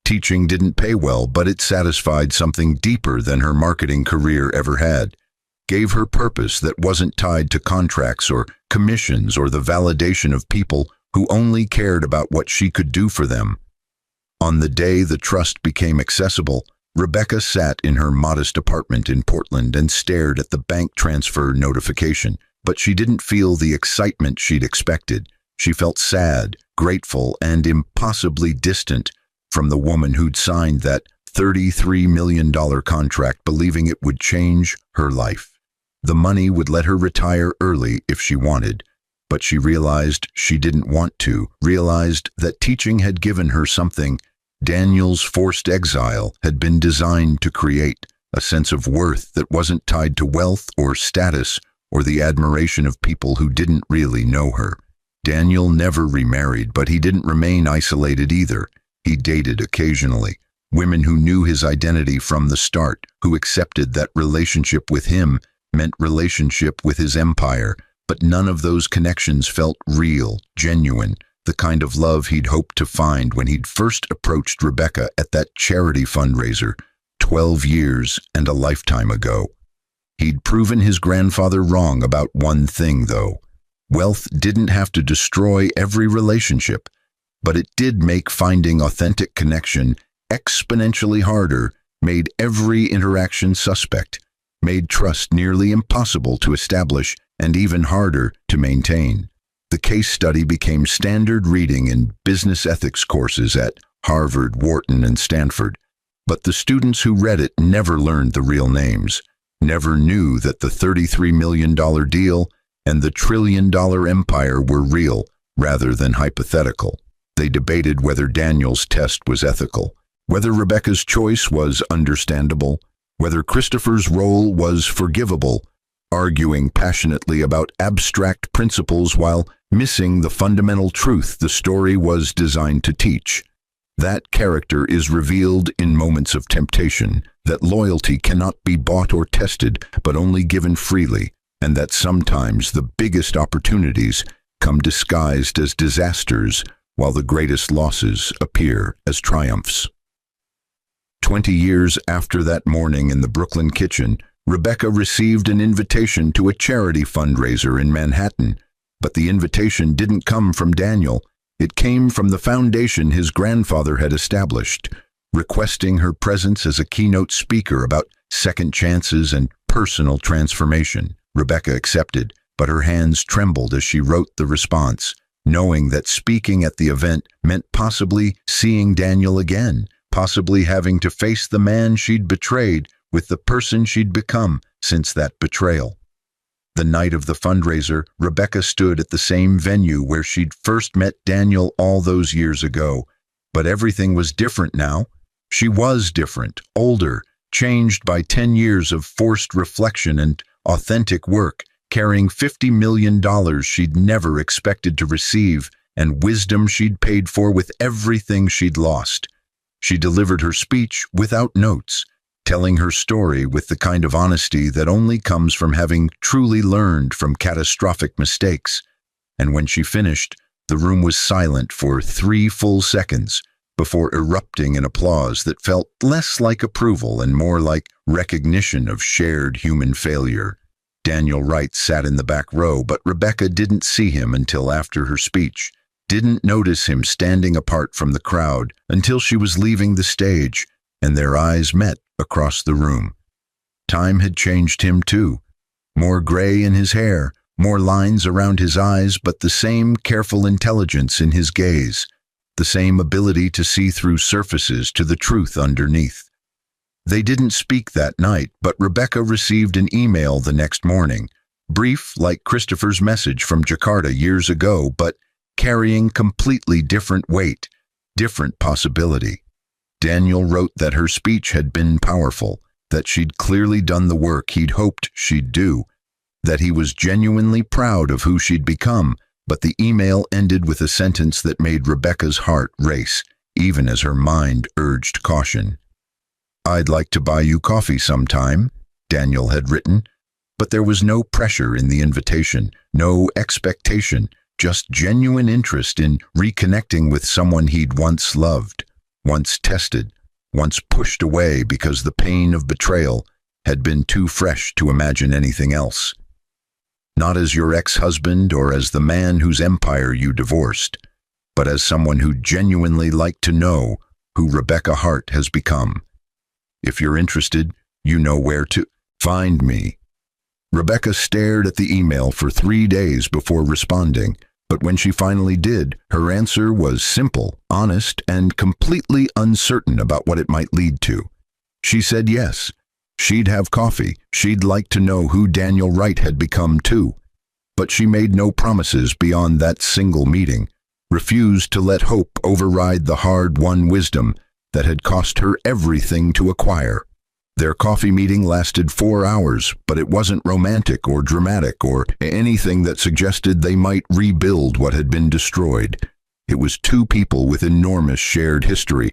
Teaching didn't pay well, but it satisfied something deeper than her marketing career ever had. Gave her purpose that wasn't tied to contracts or commissions or the validation of people who only cared about what she could do for them. On the day the trust became accessible, Rebecca sat in her modest apartment in Portland and stared at the bank transfer notification, but she didn't feel the excitement she'd expected. She felt sad, grateful, and impossibly distant from the woman who'd signed that $33 million contract, believing it would change her life. The money would let her retire early if she wanted, but she realized she didn't want to, realized that teaching had given her something Daniel's forced exile had been designed to create, a sense of worth that wasn't tied to wealth or status or the admiration of people who didn't really know her. Daniel never remarried, but he didn't remain isolated either. He dated occasionally, women who knew his identity from the start, who accepted that relationship with him meant relationship with his empire, but none of those connections felt real, genuine, the kind of love he'd hoped to find when he'd first approached Rebecca at that charity fundraiser 12 years and a lifetime ago. He'd proven his grandfather wrong about one thing, though. Wealth didn't have to destroy every relationship, but it did make finding authentic connection exponentially harder, made every interaction suspect, made trust nearly impossible to establish and even harder to maintain. The case study became standard reading in business ethics courses at Harvard, Wharton, and Stanford, but the students who read it never learned the real names, never knew that the $33 million deal and the $1 trillion empire were real rather than hypothetical. They debated whether Daniel's test was ethical, whether Rebecca's choice was understandable, whether Christopher's role was forgivable, arguing passionately about abstract principles while missing the fundamental truth the story was designed to teach. That character is revealed in moments of temptation, that loyalty cannot be bought or tested, but only given freely, and that sometimes the biggest opportunities come disguised as disasters, while the greatest losses appear as triumphs. 20 years after that morning in the Brooklyn kitchen, Rebecca received an invitation to a charity fundraiser in Manhattan, but the invitation didn't come from Daniel. It came from the foundation his grandfather had established, requesting her presence as a keynote speaker about second chances and personal transformation. Rebecca accepted, but her hands trembled as she wrote the response, knowing that speaking at the event meant possibly seeing Daniel again, possibly having to face the man she'd betrayed with the person she'd become since that betrayal. The night of the fundraiser, Rebecca stood at the same venue where she'd first met Daniel all those years ago, but everything was different now. She was different, older, changed by 10 years of forced reflection and authentic work, carrying $50 million she'd never expected to receive and wisdom she'd paid for with everything she'd lost. She delivered her speech without notes, telling her story with the kind of honesty that only comes from having truly learned from catastrophic mistakes. And when she finished, the room was silent for 3 full seconds before erupting in applause that felt less like approval and more like recognition of shared human failure. Daniel Wright sat in the back row, but Rebecca didn't see him until after her speech, didn't notice him standing apart from the crowd until she was leaving the stage, and their eyes met across the room. Time had changed him too. More gray in his hair, more lines around his eyes, but the same careful intelligence in his gaze, the same ability to see through surfaces to the truth underneath. They didn't speak that night, but Rebecca received an email the next morning, brief like Christopher's message from Jakarta years ago, but carrying completely different weight. different possibility. Daniel wrote that her speech had been powerful, that she'd clearly done the work he'd hoped she'd do, that he was genuinely proud of who she'd become, but the email ended with a sentence that made Rebecca's heart race, even as her mind urged caution. "I'd like to buy you coffee sometime," Daniel had written, but there was no pressure in the invitation, no expectation, just genuine interest in reconnecting with someone he'd once loved, once tested, once pushed away because the pain of betrayal had been too fresh to imagine anything else. Not as your ex-husband or as the man whose empire you divorced, but as someone who'd genuinely like to know who Rebecca Hart has become. If you're interested, you know where to find me. Rebecca stared at the email for 3 days before responding, but when she finally did, her answer was simple, honest, and completely uncertain about what it might lead to. She said yes. She'd have coffee. She'd like to know who Daniel Wright had become too. But she made no promises beyond that single meeting, refused to let hope override the hard-won wisdom that had cost her everything to acquire. Their coffee meeting lasted 4 hours, but it wasn't romantic or dramatic or anything that suggested they might rebuild what had been destroyed. It was two people with enormous shared history,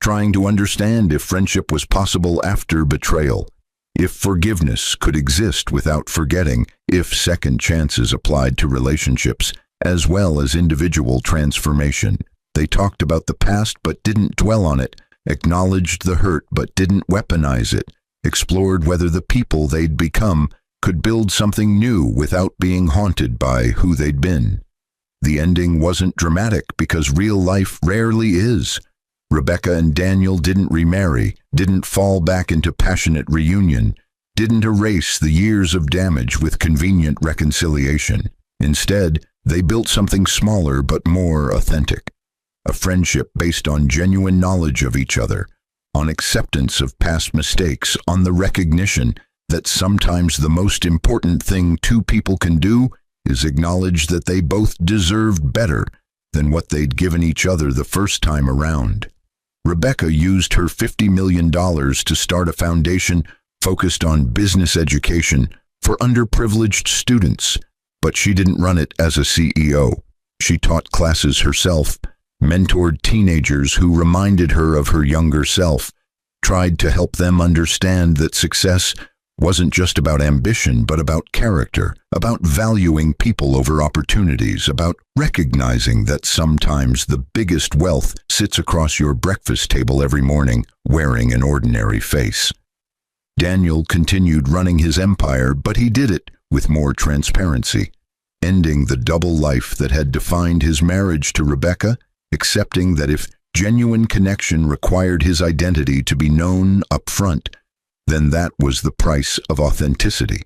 trying to understand if friendship was possible after betrayal, if forgiveness could exist without forgetting, if second chances applied to relationships, as well as individual transformation. They talked about the past but didn't dwell on it, acknowledged the hurt but didn't weaponize it, explored whether the people they'd become could build something new without being haunted by who they'd been. The ending wasn't dramatic because real life rarely is. Rebecca and Daniel didn't remarry, didn't fall back into passionate reunion, didn't erase the years of damage with convenient reconciliation. Instead, they built something smaller but more authentic. A friendship based on genuine knowledge of each other, on acceptance of past mistakes, on the recognition that sometimes the most important thing two people can do is acknowledge that they both deserved better than what they'd given each other the first time around. Rebecca used her $50 million to start a foundation focused on business education for underprivileged students, but she didn't run it as a CEO. She taught classes herself, mentored teenagers who reminded her of her younger self, tried to help them understand that success wasn't just about ambition, but about character, about valuing people over opportunities, about recognizing that sometimes the biggest wealth sits across your breakfast table every morning, wearing an ordinary face. Daniel continued running his empire, but he did it with more transparency, ending the double life that had defined his marriage to Rebecca, accepting that if genuine connection required his identity to be known up front, then that was the price of authenticity,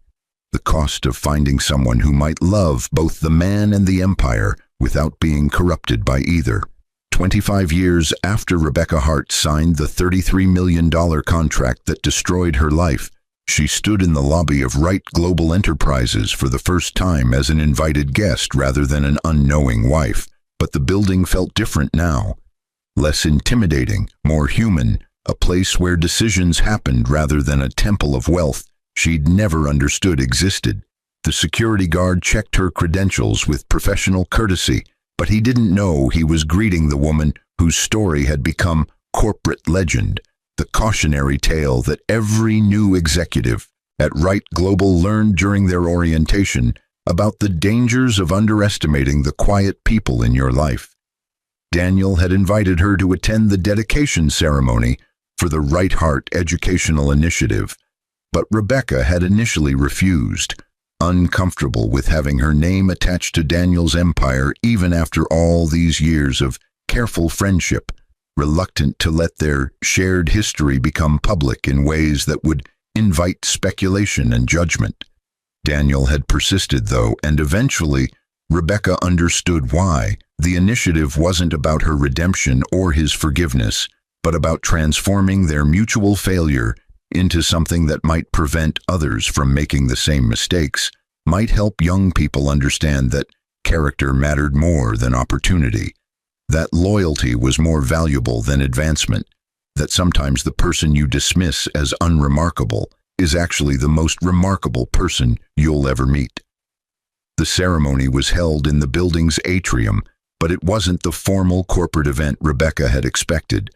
the cost of finding someone who might love both the man and the empire without being corrupted by either. 25 years after Rebecca Hart signed the $33 million contract that destroyed her life, she stood in the lobby of Wright Global Enterprises for the first time as an invited guest rather than an unknowing wife. But the building felt different now, less intimidating, more human, a place where decisions happened rather than a temple of wealth she'd never understood existed. The security guard checked her credentials with professional courtesy, but he didn't know he was greeting the woman whose story had become corporate legend, the cautionary tale that every new executive at Wright Global learned during their orientation about the dangers of underestimating the quiet people in your life. Daniel had invited her to attend the dedication ceremony for the Right Heart Educational Initiative, but Rebecca had initially refused, uncomfortable with having her name attached to Daniel's empire even after all these years of careful friendship, reluctant to let their shared history become public in ways that would invite speculation and judgment. Daniel had persisted, though, and eventually Rebecca understood why. The initiative wasn't about her redemption or his forgiveness, but about transforming their mutual failure into something that might prevent others from making the same mistakes, might help young people understand that character mattered more than opportunity. That loyalty was more valuable than advancement, that sometimes the person you dismiss as unremarkable is actually the most remarkable person you'll ever meet. The ceremony was held in the building's atrium, but it wasn't the formal corporate event Rebecca had expected.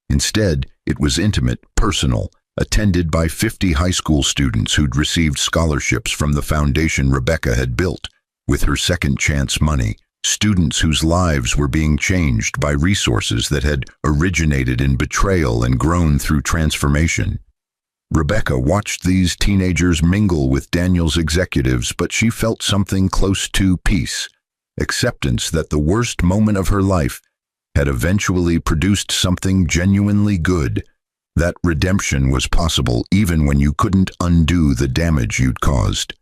Instead, it was intimate, personal, attended by 50 high school students who'd received scholarships from the foundation Rebecca had built with her second chance money, students whose lives were being changed by resources that had originated in betrayal and grown through transformation. Rebecca watched these teenagers mingle with Daniel's executives, but she felt something close to peace, acceptance that the worst moment of her life had eventually produced something genuinely good, that redemption was possible even when you couldn't undo the damage you'd caused.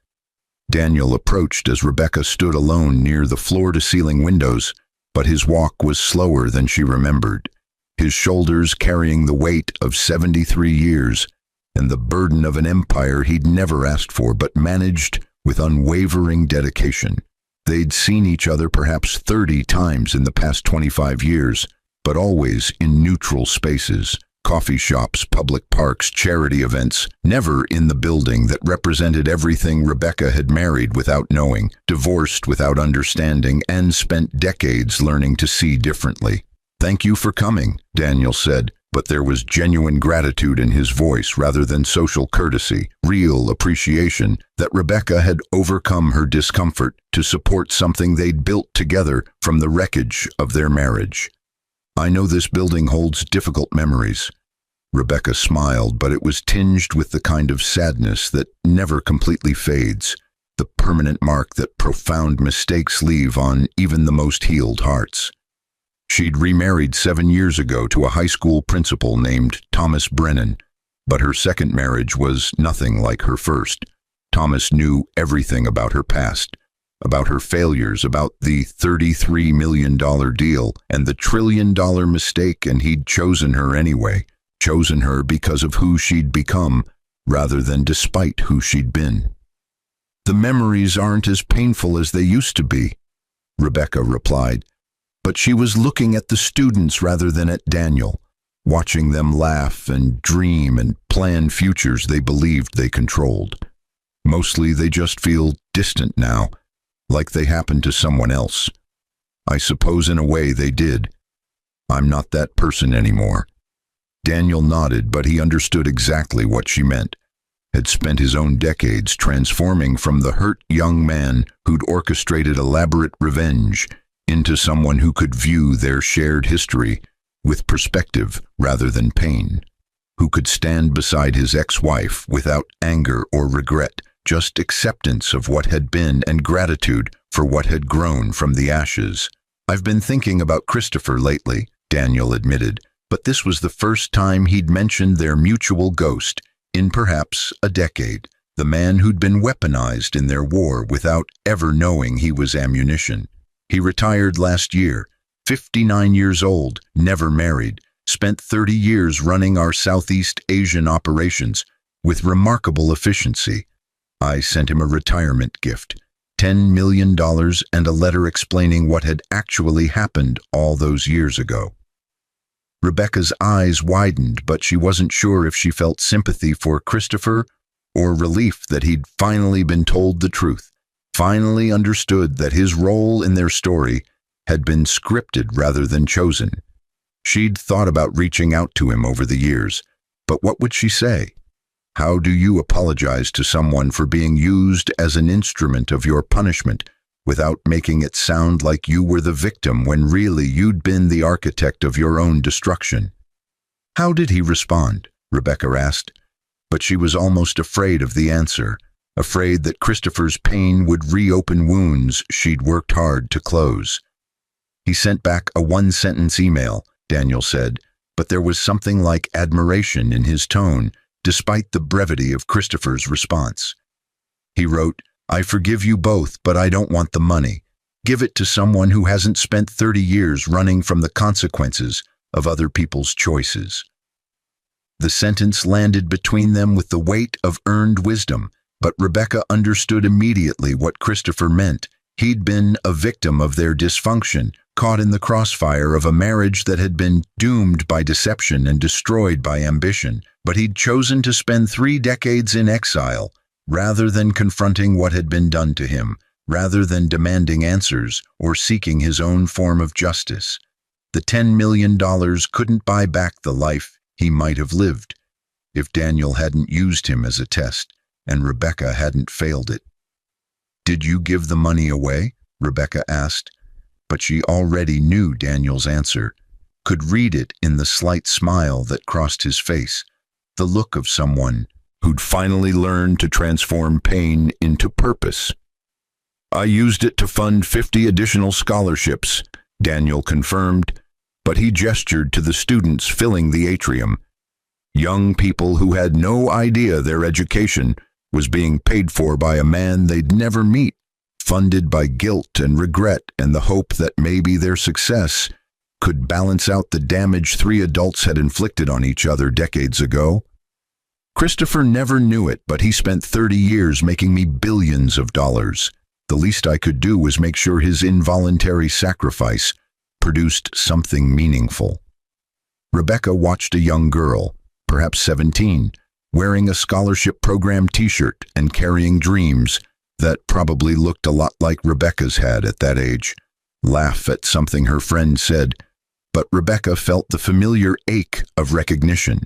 Daniel approached as Rebecca stood alone near the floor-to-ceiling windows, but his walk was slower than she remembered, his shoulders carrying the weight of 73 years and the burden of an empire he'd never asked for but managed with unwavering dedication. They'd seen each other perhaps 30 times in the past 25 years, but always in neutral spaces, coffee shops, public parks, charity events, never in the building that represented everything Rebecca had married without knowing, divorced without understanding, and spent decades learning to see differently. "Thank you for coming," Daniel said, but there was genuine gratitude in his voice rather than social courtesy, real appreciation that Rebecca had overcome her discomfort to support something they'd built together from the wreckage of their marriage. "I know this building holds difficult memories." Rebecca smiled, but it was tinged with the kind of sadness that never completely fades, the permanent mark that profound mistakes leave on even the most healed hearts. She'd remarried 7 years ago to a high school principal named Thomas Brennan, but her second marriage was nothing like her first. Thomas knew everything about her past, about her failures, about the $33 million deal and the $1 trillion mistake, and he'd chosen her anyway, chosen her because of who she'd become rather than despite who she'd been. "The memories aren't as painful as they used to be," Rebecca replied. But she was looking at the students rather than at Daniel, watching them laugh and dream and plan futures they believed they controlled. Mostly they just feel distant now, like they happened to someone else. "I suppose in a way they did. I'm not that person anymore." Daniel nodded, but he understood exactly what she meant. Had spent his own decades transforming from the hurt young man who'd orchestrated elaborate revenge into someone who could view their shared history with perspective rather than pain, who could stand beside his ex-wife without anger or regret, just acceptance of what had been and gratitude for what had grown from the ashes. "I've been thinking about Christopher lately," Daniel admitted, but this was the first time he'd mentioned their mutual ghost in perhaps a decade, the man who'd been weaponized in their war without ever knowing he was ammunition. He retired last year, 59 years old, never married, spent 30 years running our Southeast Asian operations with remarkable efficiency. I sent him a retirement gift, $10 million and a letter explaining what had actually happened all those years ago. Rebecca's eyes widened, but she wasn't sure if she felt sympathy for Christopher or relief that he'd finally been told the truth. Finally understood that his role in their story had been scripted rather than chosen. She'd thought about reaching out to him over the years, but what would she say? How do you apologize to someone for being used as an instrument of your punishment without making it sound like you were the victim when really you'd been the architect of your own destruction? "How did he respond?" Rebecca asked, but she was almost afraid of the answer. Afraid that Christopher's pain would reopen wounds she'd worked hard to close. "He sent back a one-sentence email," Daniel said, but there was something like admiration in his tone, despite the brevity of Christopher's response. He wrote, "I forgive you both, but I don't want the money. Give it to someone who hasn't spent 30 years running from the consequences of other people's choices." The sentence landed between them with the weight of earned wisdom, but Rebecca understood immediately what Christopher meant. He'd been a victim of their dysfunction caught in the crossfire of a marriage that had been doomed by deception and destroyed by ambition, but he'd chosen to spend 3 decades in exile rather than confronting what had been done to him, rather than demanding answers or seeking his own form of justice. The $10 million couldn't buy back the life he might have lived if Daniel hadn't used him as a test and Rebecca hadn't failed it. "Did you give the money away?" Rebecca asked, but she already knew Daniel's answer, could read it in the slight smile that crossed his face, the look of someone who'd finally learned to transform pain into purpose. "I used it to fund 50 additional scholarships," Daniel confirmed, but he gestured to the students filling the atrium. Young people who had no idea their education was being paid for by a man they'd never meet, funded by guilt and regret and the hope that maybe their success could balance out the damage 3 adults had inflicted on each other decades ago. Christopher never knew it, but he spent 30 years making me billions of dollars. The least I could do was make sure his involuntary sacrifice produced something meaningful. Rebecca watched a young girl, perhaps 17, wearing a scholarship program t-shirt and carrying dreams that probably looked a lot like Rebecca's had at that age, laugh at something her friend said, but Rebecca felt the familiar ache of recognition,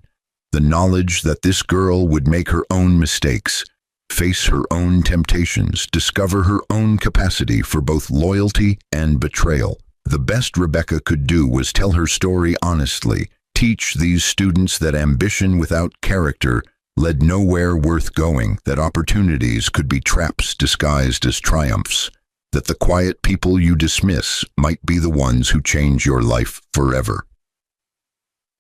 the knowledge that this girl would make her own mistakes, face her own temptations, discover her own capacity for both loyalty and betrayal. The best Rebecca could do was tell her story honestly, teach these students that ambition without character led nowhere worth going, that opportunities could be traps disguised as triumphs, that the quiet people you dismiss might be the ones who change your life forever.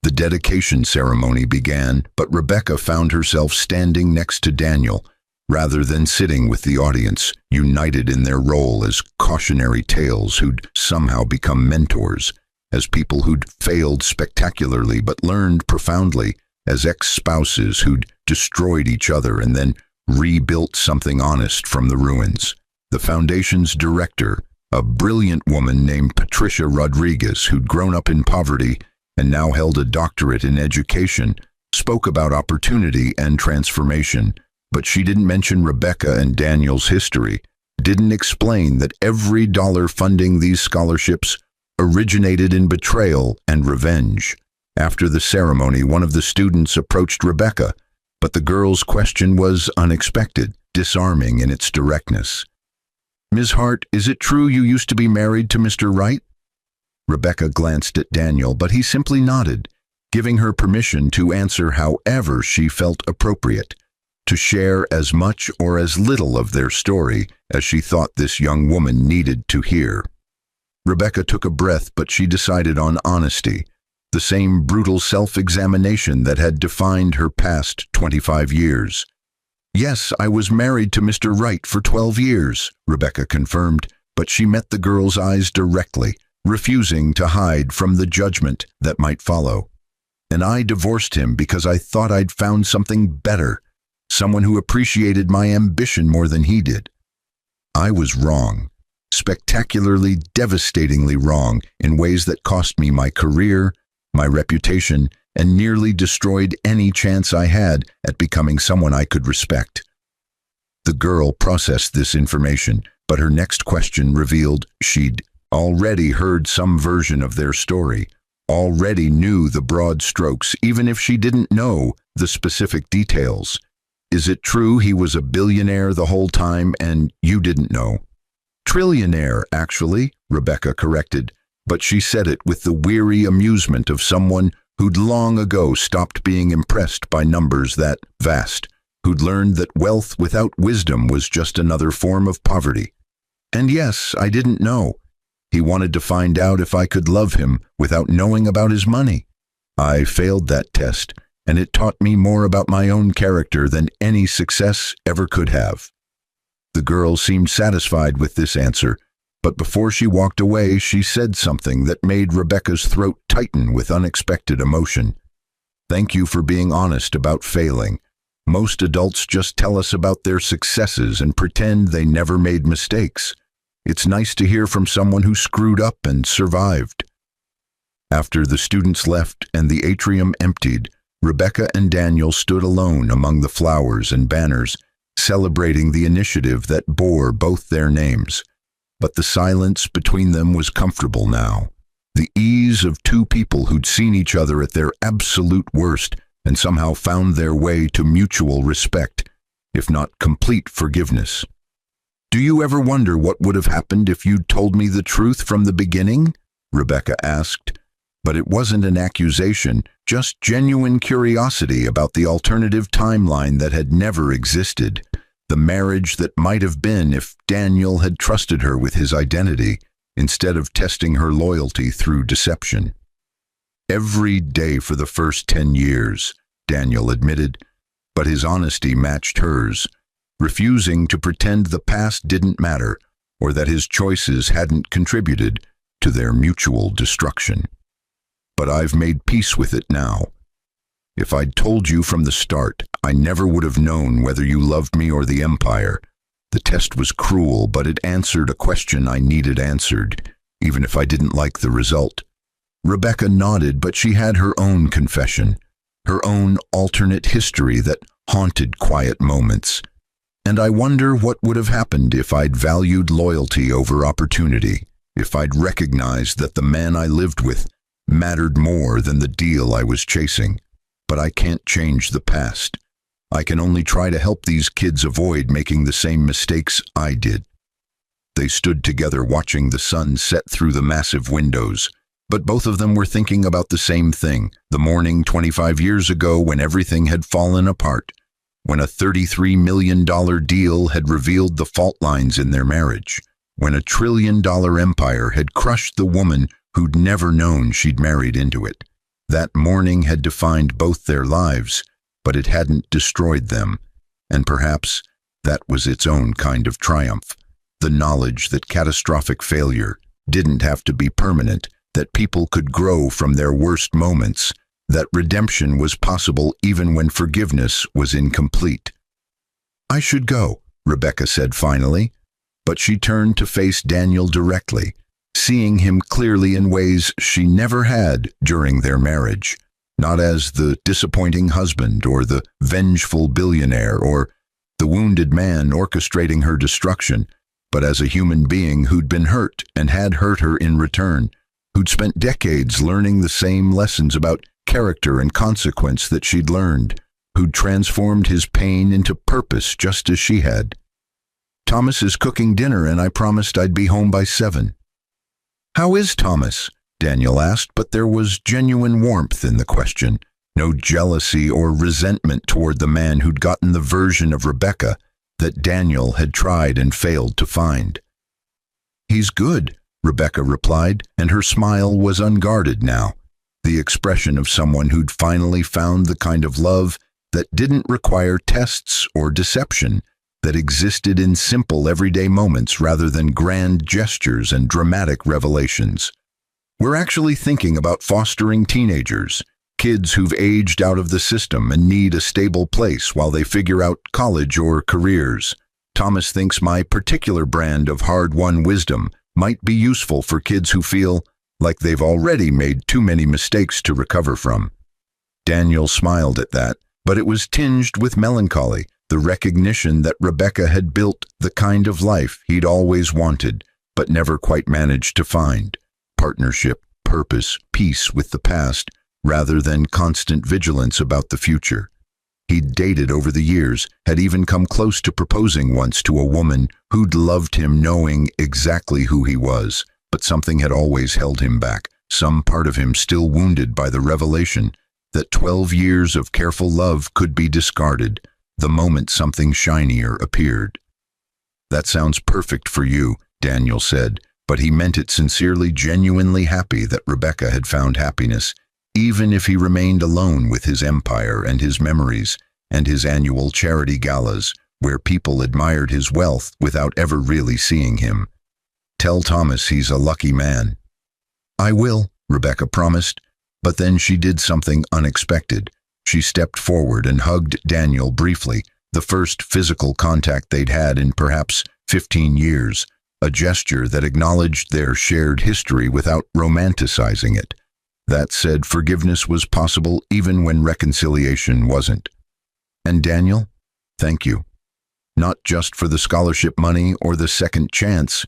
The dedication ceremony began, but Rebecca found herself standing next to Daniel, rather than sitting with the audience, united in their role as cautionary tales who'd somehow become mentors, as people who'd failed spectacularly but learned profoundly, as ex-spouses who'd destroyed each other and then rebuilt something honest from the ruins. The foundation's director, a brilliant woman named Patricia Rodriguez who'd grown up in poverty and now held a doctorate in education, spoke about opportunity and transformation, but she didn't mention Rebecca and Daniel's history, didn't explain that every dollar funding these scholarships originated in betrayal and revenge. After the ceremony, one of the students approached Rebecca, but the girl's question was unexpected, disarming in its directness. "Ms. Hart, is it true you used to be married to Mr. Wright?" Rebecca glanced at Daniel, but he simply nodded, giving her permission to answer however she felt appropriate, to share as much or as little of their story as she thought this young woman needed to hear. Rebecca took a breath, but she decided on honesty, the same brutal self-examination that had defined her past 25 years. "Yes, I was married to Mr. Wright for 12 years, Rebecca confirmed, but she met the girl's eyes directly, refusing to hide from the judgment that might follow. "And I divorced him because I thought I'd found something better, someone who appreciated my ambition more than he did. I was wrong, spectacularly, devastatingly wrong in ways that cost me my career, my reputation, and nearly destroyed any chance I had at becoming someone I could respect." The girl processed this information, but her next question revealed she'd already heard some version of their story, already knew the broad strokes, even if she didn't know the specific details. "Is it true he was a billionaire the whole time and you didn't know?" "Trillionaire, actually," Rebecca corrected, but she said it with the weary amusement of someone who'd long ago stopped being impressed by numbers that vast, who'd learned that wealth without wisdom was just another form of poverty. "And yes, I didn't know. He wanted to find out if I could love him without knowing about his money. I failed that test, and it taught me more about my own character than any success ever could have." The girl seemed satisfied with this answer, but before she walked away, she said something that made Rebecca's throat tighten with unexpected emotion. "Thank you for being honest about failing. Most adults just tell us about their successes and pretend they never made mistakes. It's nice to hear from someone who screwed up and survived." After the students left and the atrium emptied, Rebecca and Daniel stood alone among the flowers and banners, celebrating the initiative that bore both their names. But the silence between them was comfortable now. The ease of two people who'd seen each other at their absolute worst and somehow found their way to mutual respect, if not complete forgiveness. "Do you ever wonder what would have happened if you'd told me the truth from the beginning?" Rebecca asked. But it wasn't an accusation, just genuine curiosity about the alternative timeline that had never existed, the marriage that might have been if Daniel had trusted her with his identity instead of testing her loyalty through deception. "Every day for the first 10 years, Daniel admitted, but his honesty matched hers, refusing to pretend the past didn't matter or that his choices hadn't contributed to their mutual destruction. "But I've made peace with it now. If I'd told you from the start, I never would have known whether you loved me or the Empire. The test was cruel, but it answered a question I needed answered, even if I didn't like the result." Rebecca nodded, but she had her own confession, her own alternate history that haunted quiet moments. "And I wonder what would have happened if I'd valued loyalty over opportunity, if I'd recognized that the man I lived with mattered more than the deal I was chasing. But I can't change the past. I can only try to help these kids avoid making the same mistakes I did." They stood together watching the sun set through the massive windows, but both of them were thinking about the same thing, the morning 25 years ago when everything had fallen apart, when a $33 million deal had revealed the fault lines in their marriage, when a $1 trillion empire had crushed the woman who'd never known she'd married into it. That morning had defined both their lives, but it hadn't destroyed them, and perhaps that was its own kind of triumph, the knowledge that catastrophic failure didn't have to be permanent, that people could grow from their worst moments, that redemption was possible even when forgiveness was incomplete. "I should go," Rebecca said finally, but she turned to face Daniel directly, seeing him clearly in ways she never had during their marriage, not as the disappointing husband or the vengeful billionaire or the wounded man orchestrating her destruction, but as a human being who'd been hurt and had hurt her in return, who'd spent decades learning the same lessons about character and consequence that she'd learned, who'd transformed his pain into purpose just as she had. "Thomas is cooking dinner and I promised I'd be home by 7. "How is Thomas?" Daniel asked, but there was genuine warmth in the question, no jealousy or resentment toward the man who'd gotten the version of Rebecca that Daniel had tried and failed to find. "He's good," Rebecca replied, and her smile was unguarded now, the expression of someone who'd finally found the kind of love that didn't require tests or deception, that existed in simple everyday moments rather than grand gestures and dramatic revelations. "We're actually thinking about fostering teenagers, kids who've aged out of the system and need a stable place while they figure out college or careers. Thomas thinks my particular brand of hard-won wisdom might be useful for kids who feel like they've already made too many mistakes to recover from." Daniel smiled at that, but it was tinged with melancholy, the recognition that Rebecca had built the kind of life he'd always wanted, but never quite managed to find. Partnership, purpose, peace with the past, rather than constant vigilance about the future. He'd dated over the years, had even come close to proposing once to a woman who'd loved him knowing exactly who he was, but something had always held him back, some part of him still wounded by the revelation that 12 years of careful love could be discarded the moment something shinier appeared. "That sounds perfect for you," Daniel said, but he meant it sincerely, genuinely happy that Rebecca had found happiness, even if he remained alone with his empire and his memories and his annual charity galas, where people admired his wealth without ever really seeing him. "Tell Thomas he's a lucky man." "I will," Rebecca promised, but then she did something unexpected. She stepped forward and hugged Daniel briefly, the first physical contact they'd had in perhaps 15 years, a gesture that acknowledged their shared history without romanticizing it. That said, forgiveness was possible even when reconciliation wasn't. And Daniel, thank you. Not just for the scholarship money or the second chance,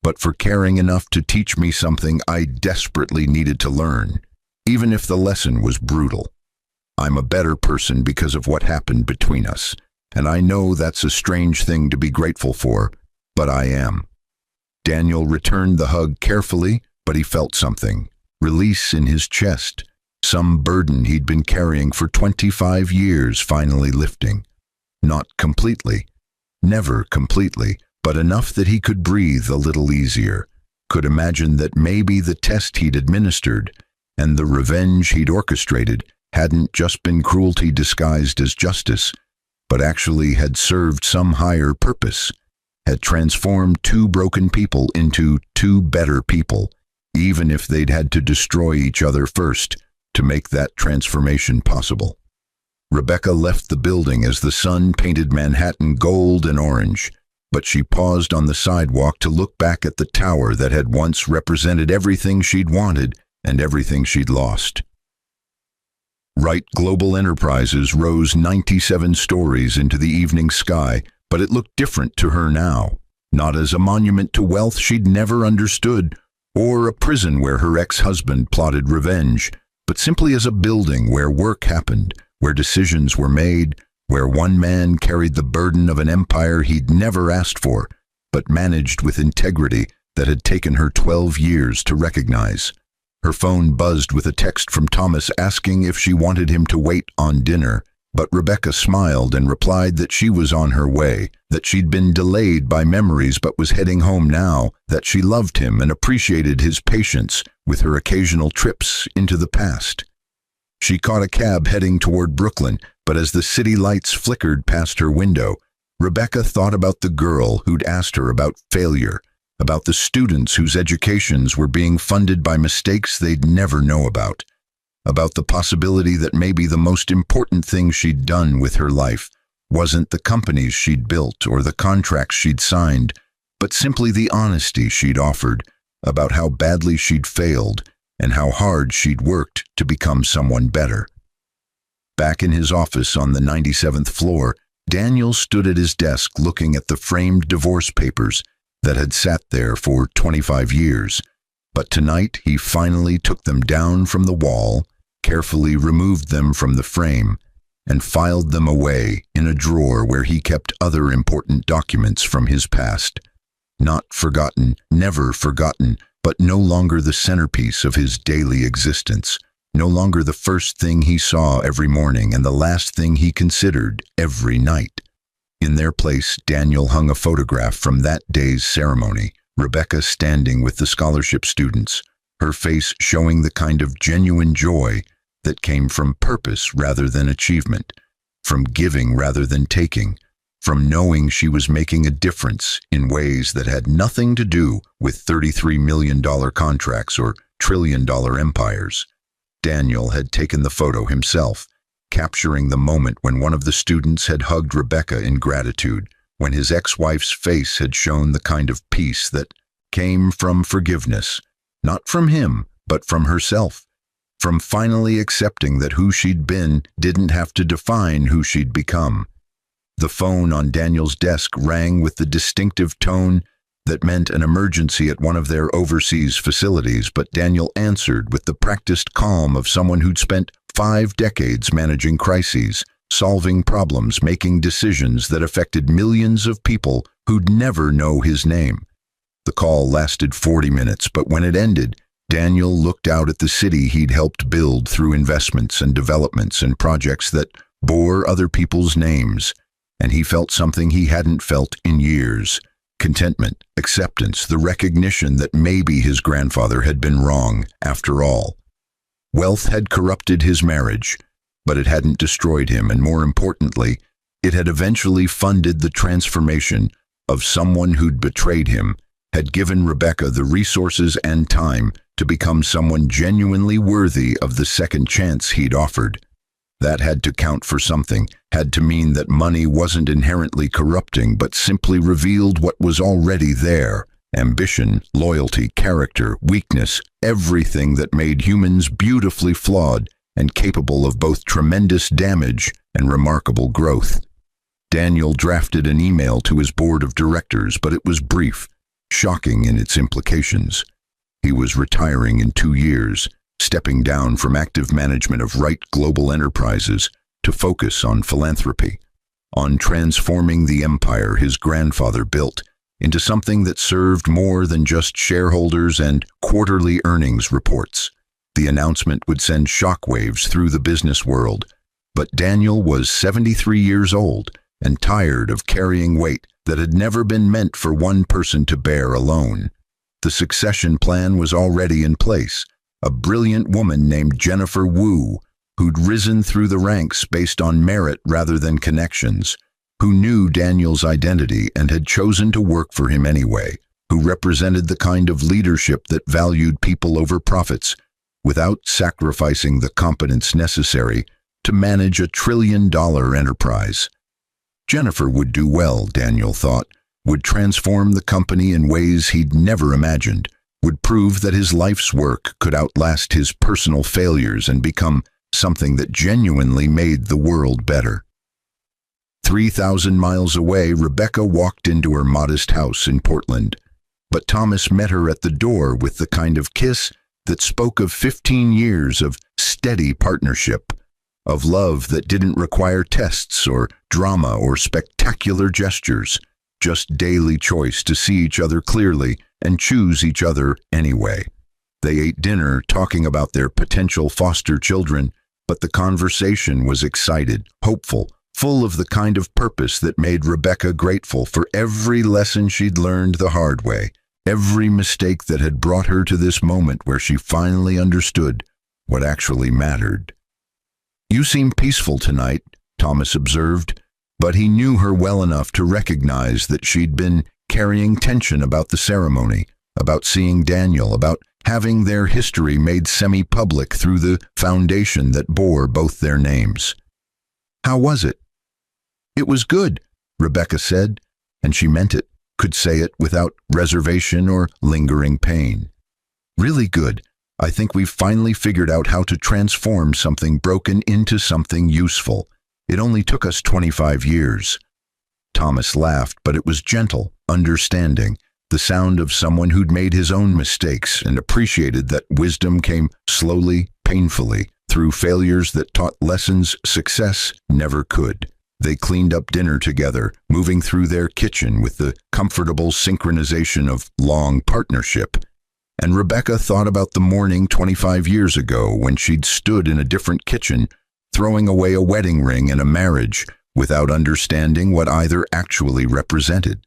but for caring enough to teach me something I desperately needed to learn, even if the lesson was brutal. I'm a better person because of what happened between us, and I know that's a strange thing to be grateful for, but I am. Daniel returned the hug carefully, but he felt something. Release in his chest. Some burden he'd been carrying for 25 years finally lifting. Not completely. Never completely, but enough that he could breathe a little easier. Could imagine that maybe the test he'd administered and the revenge he'd orchestrated hadn't just been cruelty disguised as justice, but actually had served some higher purpose, had transformed two broken people into two better people, even if they'd had to destroy each other first to make that transformation possible. Rebecca left the building as the sun painted Manhattan gold and orange, but she paused on the sidewalk to look back at the tower that had once represented everything she'd wanted and everything she'd lost. Wright Global Enterprises rose 97 stories into the evening sky, but it looked different to her now, not as a monument to wealth she'd never understood, or a prison where her ex-husband plotted revenge, but simply as a building where work happened, where decisions were made, where one man carried the burden of an empire he'd never asked for, but managed with integrity that had taken her 12 years to recognize. Her phone buzzed with a text from Thomas asking if she wanted him to wait on dinner, but Rebecca smiled and replied that she was on her way, that she'd been delayed by memories but was heading home now, that she loved him and appreciated his patience with her occasional trips into the past. She caught a cab heading toward Brooklyn, but as the city lights flickered past her window, Rebecca thought about the girl who'd asked her about failure, about the students whose educations were being funded by mistakes they'd never know about the possibility that maybe the most important thing she'd done with her life wasn't the companies she'd built or the contracts she'd signed, but simply the honesty she'd offered about how badly she'd failed and how hard she'd worked to become someone better. Back in his office on the 97th floor, Daniel stood at his desk looking at the framed divorce papers that had sat there for 25 years. But tonight he finally took them down from the wall, carefully removed them from the frame, and filed them away in a drawer where he kept other important documents from his past. Not forgotten, never forgotten, but no longer the centerpiece of his daily existence, no longer the first thing he saw every morning and the last thing he considered every night. In their place, Daniel hung a photograph from that day's ceremony, Rebecca standing with the scholarship students, her face showing the kind of genuine joy that came from purpose rather than achievement, from giving rather than taking, from knowing she was making a difference in ways that had nothing to do with $33 million contracts or trillion-dollar empires. Daniel had taken the photo himself, capturing the moment when one of the students had hugged Rebecca in gratitude, when his ex-wife's face had shown the kind of peace that came from forgiveness, not from him, but from herself, from finally accepting that who she'd been didn't have to define who she'd become. The phone on Daniel's desk rang with the distinctive tone that meant an emergency at one of their overseas facilities, but Daniel answered with the practiced calm of someone who'd spent 5 decades managing crises, solving problems, making decisions that affected millions of people who'd never know his name. The call lasted 40 minutes, but when it ended, Daniel looked out at the city he'd helped build through investments and developments and projects that bore other people's names, and he felt something he hadn't felt in years. Contentment, acceptance, the recognition that maybe his grandfather had been wrong after all. Wealth had corrupted his marriage, but it hadn't destroyed him, and more importantly, it had eventually funded the transformation of someone who'd betrayed him, had given Rebecca the resources and time to become someone genuinely worthy of the second chance he'd offered. That had to count for something, had to mean that money wasn't inherently corrupting but simply revealed what was already there, Ambition, loyalty, character, weakness, everything that made humans beautifully flawed and capable of both tremendous damage and remarkable growth. Daniel drafted an email to his board of directors, but it was brief, shocking in its implications. He was retiring in 2 years, stepping down from active management of Wright Global Enterprises to focus on philanthropy, on transforming the empire his grandfather built into something that served more than just shareholders and quarterly earnings reports. The announcement would send shockwaves through the business world, but Daniel was 73 years old and tired of carrying weight that had never been meant for one person to bear alone. The succession plan was already in place. A brilliant woman named Jennifer Wu, who'd risen through the ranks based on merit rather than connections, who knew Daniel's identity and had chosen to work for him anyway, who represented the kind of leadership that valued people over profits, without sacrificing the competence necessary to manage a trillion-dollar enterprise. Jennifer would do well, Daniel thought, would transform the company in ways he'd never imagined, would prove that his life's work could outlast his personal failures and become something that genuinely made the world better. 3,000 miles away, Rebecca walked into her modest house in Portland, but Thomas met her at the door with the kind of kiss that spoke of 15 years of steady partnership, of love that didn't require tests or drama or spectacular gestures, just daily choice to see each other clearly and choose each other anyway. They ate dinner talking about their potential foster children, but the conversation was excited, hopeful, full of the kind of purpose that made Rebecca grateful for every lesson she'd learned the hard way, every mistake that had brought her to this moment where she finally understood what actually mattered. "You seem peaceful tonight," Thomas observed, but he knew her well enough to recognize that she'd been carrying tension about the ceremony, about seeing Daniel, about having their history made semi-public through the foundation that bore both their names. "How was it?" "It was good," Rebecca said, and she meant it, could say it without reservation or lingering pain. "Really good. I think we've finally figured out how to transform something broken into something useful. It only took us 25 years. Thomas laughed, but it was gentle, understanding, the sound of someone who'd made his own mistakes and appreciated that wisdom came slowly, painfully, through failures that taught lessons success never could. They cleaned up dinner together, moving through their kitchen with the comfortable synchronization of long partnership. And Rebecca thought about the morning 25 years ago when she'd stood in a different kitchen, throwing away a wedding ring and a marriage without understanding what either actually represented.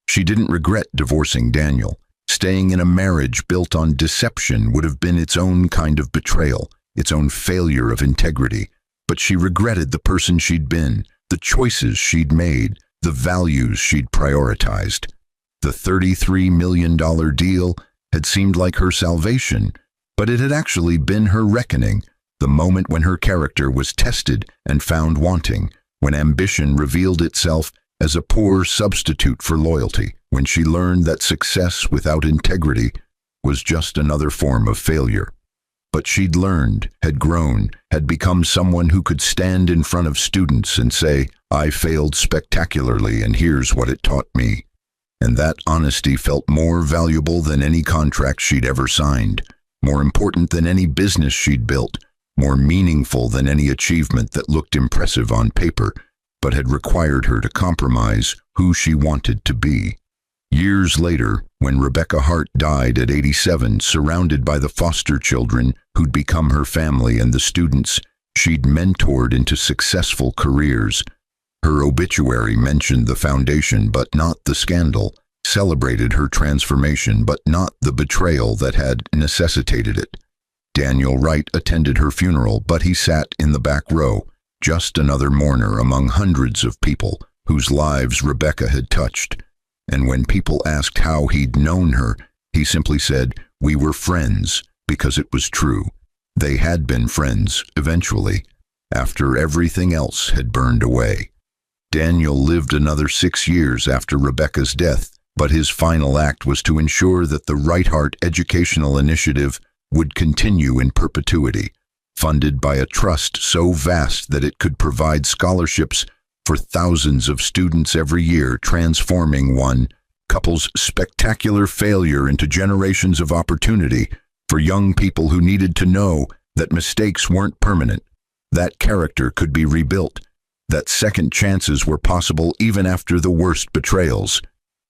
She didn't regret divorcing Daniel. Staying in a marriage built on deception would have been its own kind of betrayal, its own failure of integrity. But she regretted the person she'd been, the choices she'd made, the values she'd prioritized. The $33 million deal had seemed like her salvation, but it had actually been her reckoning, the moment when her character was tested and found wanting, when ambition revealed itself as a poor substitute for loyalty, when she learned that success without integrity was just another form of failure. But she'd learned, had grown, had become someone who could stand in front of students and say, "I failed spectacularly, and here's what it taught me." And that honesty felt more valuable than any contract she'd ever signed, more important than any business she'd built, more meaningful than any achievement that looked impressive on paper, but had required her to compromise who she wanted to be. Years later, when Rebecca Hart died at 87, surrounded by the foster children who'd become her family and the students she'd mentored into successful careers, her obituary mentioned the foundation but not the scandal, celebrated her transformation but not the betrayal that had necessitated it. Daniel Wright attended her funeral, but he sat in the back row, just another mourner among hundreds of people whose lives Rebecca had touched. And when people asked how he'd known her, he simply said, "We were friends," because it was true. They had been friends, eventually, after everything else had burned away. Daniel lived another 6 years after Rebecca's death, But his final act was to ensure that the Right Heart Educational Initiative would continue in perpetuity, funded by a trust so vast that it could provide scholarships for thousands of students every year, transforming one couple's spectacular failure into generations of opportunity for young people who needed to know that mistakes weren't permanent, that character could be rebuilt, that second chances were possible even after the worst betrayals.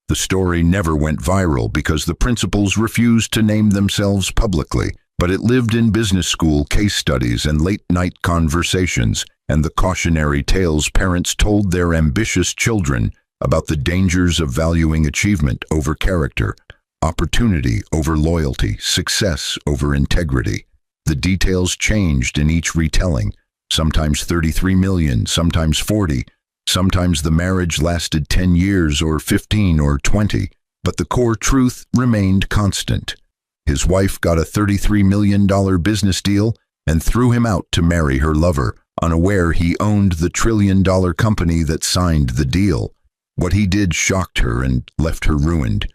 The story never went viral because the principals refused to name themselves publicly, but it lived in business school case studies and late-night conversations, and the cautionary tales parents told their ambitious children about the dangers of valuing achievement over character, opportunity over loyalty, success over integrity. The details changed in each retelling, sometimes 33 million, sometimes 40, sometimes the marriage lasted 10 years or 15 or 20, but the core truth remained constant. His wife got a $33 million business deal and threw him out to marry her lover, unaware he owned the trillion-dollar company that signed the deal. What he did shocked her and left her ruined.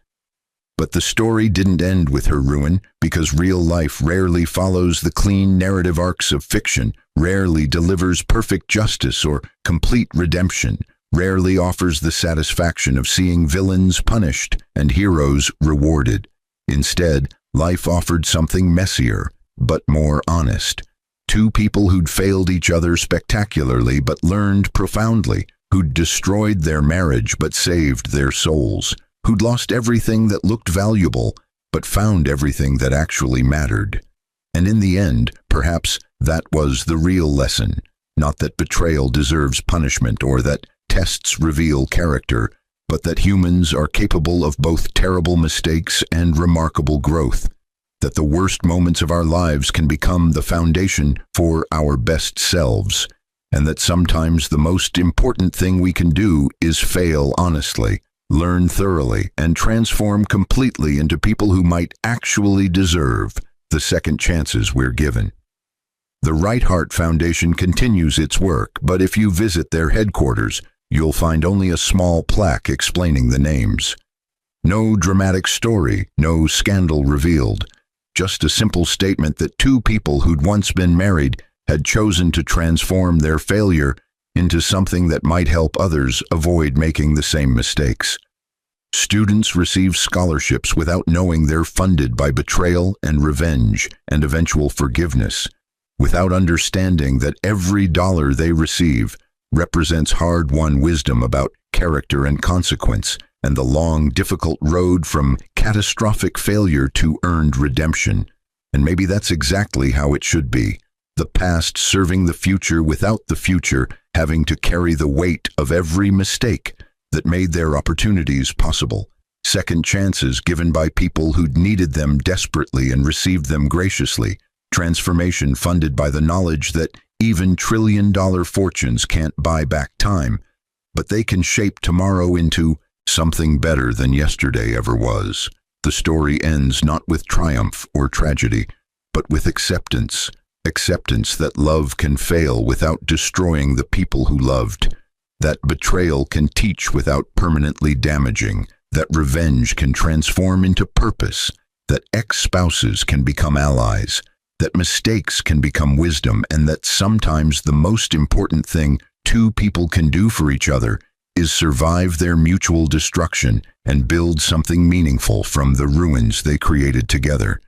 But the story didn't end with her ruin, because real life rarely follows the clean narrative arcs of fiction, rarely delivers perfect justice or complete redemption, rarely offers the satisfaction of seeing villains punished and heroes rewarded. Instead, life offered something messier, but more honest. Two people who'd failed each other spectacularly but learned profoundly, who'd destroyed their marriage but saved their souls, who'd lost everything that looked valuable but found everything that actually mattered. And in the end, perhaps that was the real lesson, not that betrayal deserves punishment or that tests reveal character, but that humans are capable of both terrible mistakes and remarkable growth, that the worst moments of our lives can become the foundation for our best selves, and that sometimes the most important thing we can do is fail honestly, learn thoroughly, and transform completely into people who might actually deserve the second chances we're given. The Right Heart Foundation continues its work, but if you visit their headquarters, you'll find only a small plaque explaining the names. No dramatic story, no scandal revealed, just a simple statement that two people who'd once been married had chosen to transform their failure into something that might help others avoid making the same mistakes. Students receive scholarships without knowing they're funded by betrayal and revenge and eventual forgiveness, without understanding that every dollar they receive represents hard-won wisdom about character and consequence, and the long, difficult road from catastrophic failure to earned redemption. And maybe that's exactly how it should be. The past serving the future without the future having to carry the weight of every mistake that made their opportunities possible. Second chances given by people who'd needed them desperately and received them graciously. Transformation funded by the knowledge that even trillion-dollar fortunes can't buy back time, but they can shape tomorrow into something better than yesterday ever was. The story ends not with triumph or tragedy, but with acceptance. Acceptance that love can fail without destroying the people who loved, that betrayal can teach without permanently damaging, that revenge can transform into purpose, that ex-spouses can become allies, that mistakes can become wisdom, and that sometimes the most important thing two people can do for each other is survive their mutual destruction and build something meaningful from the ruins they created together.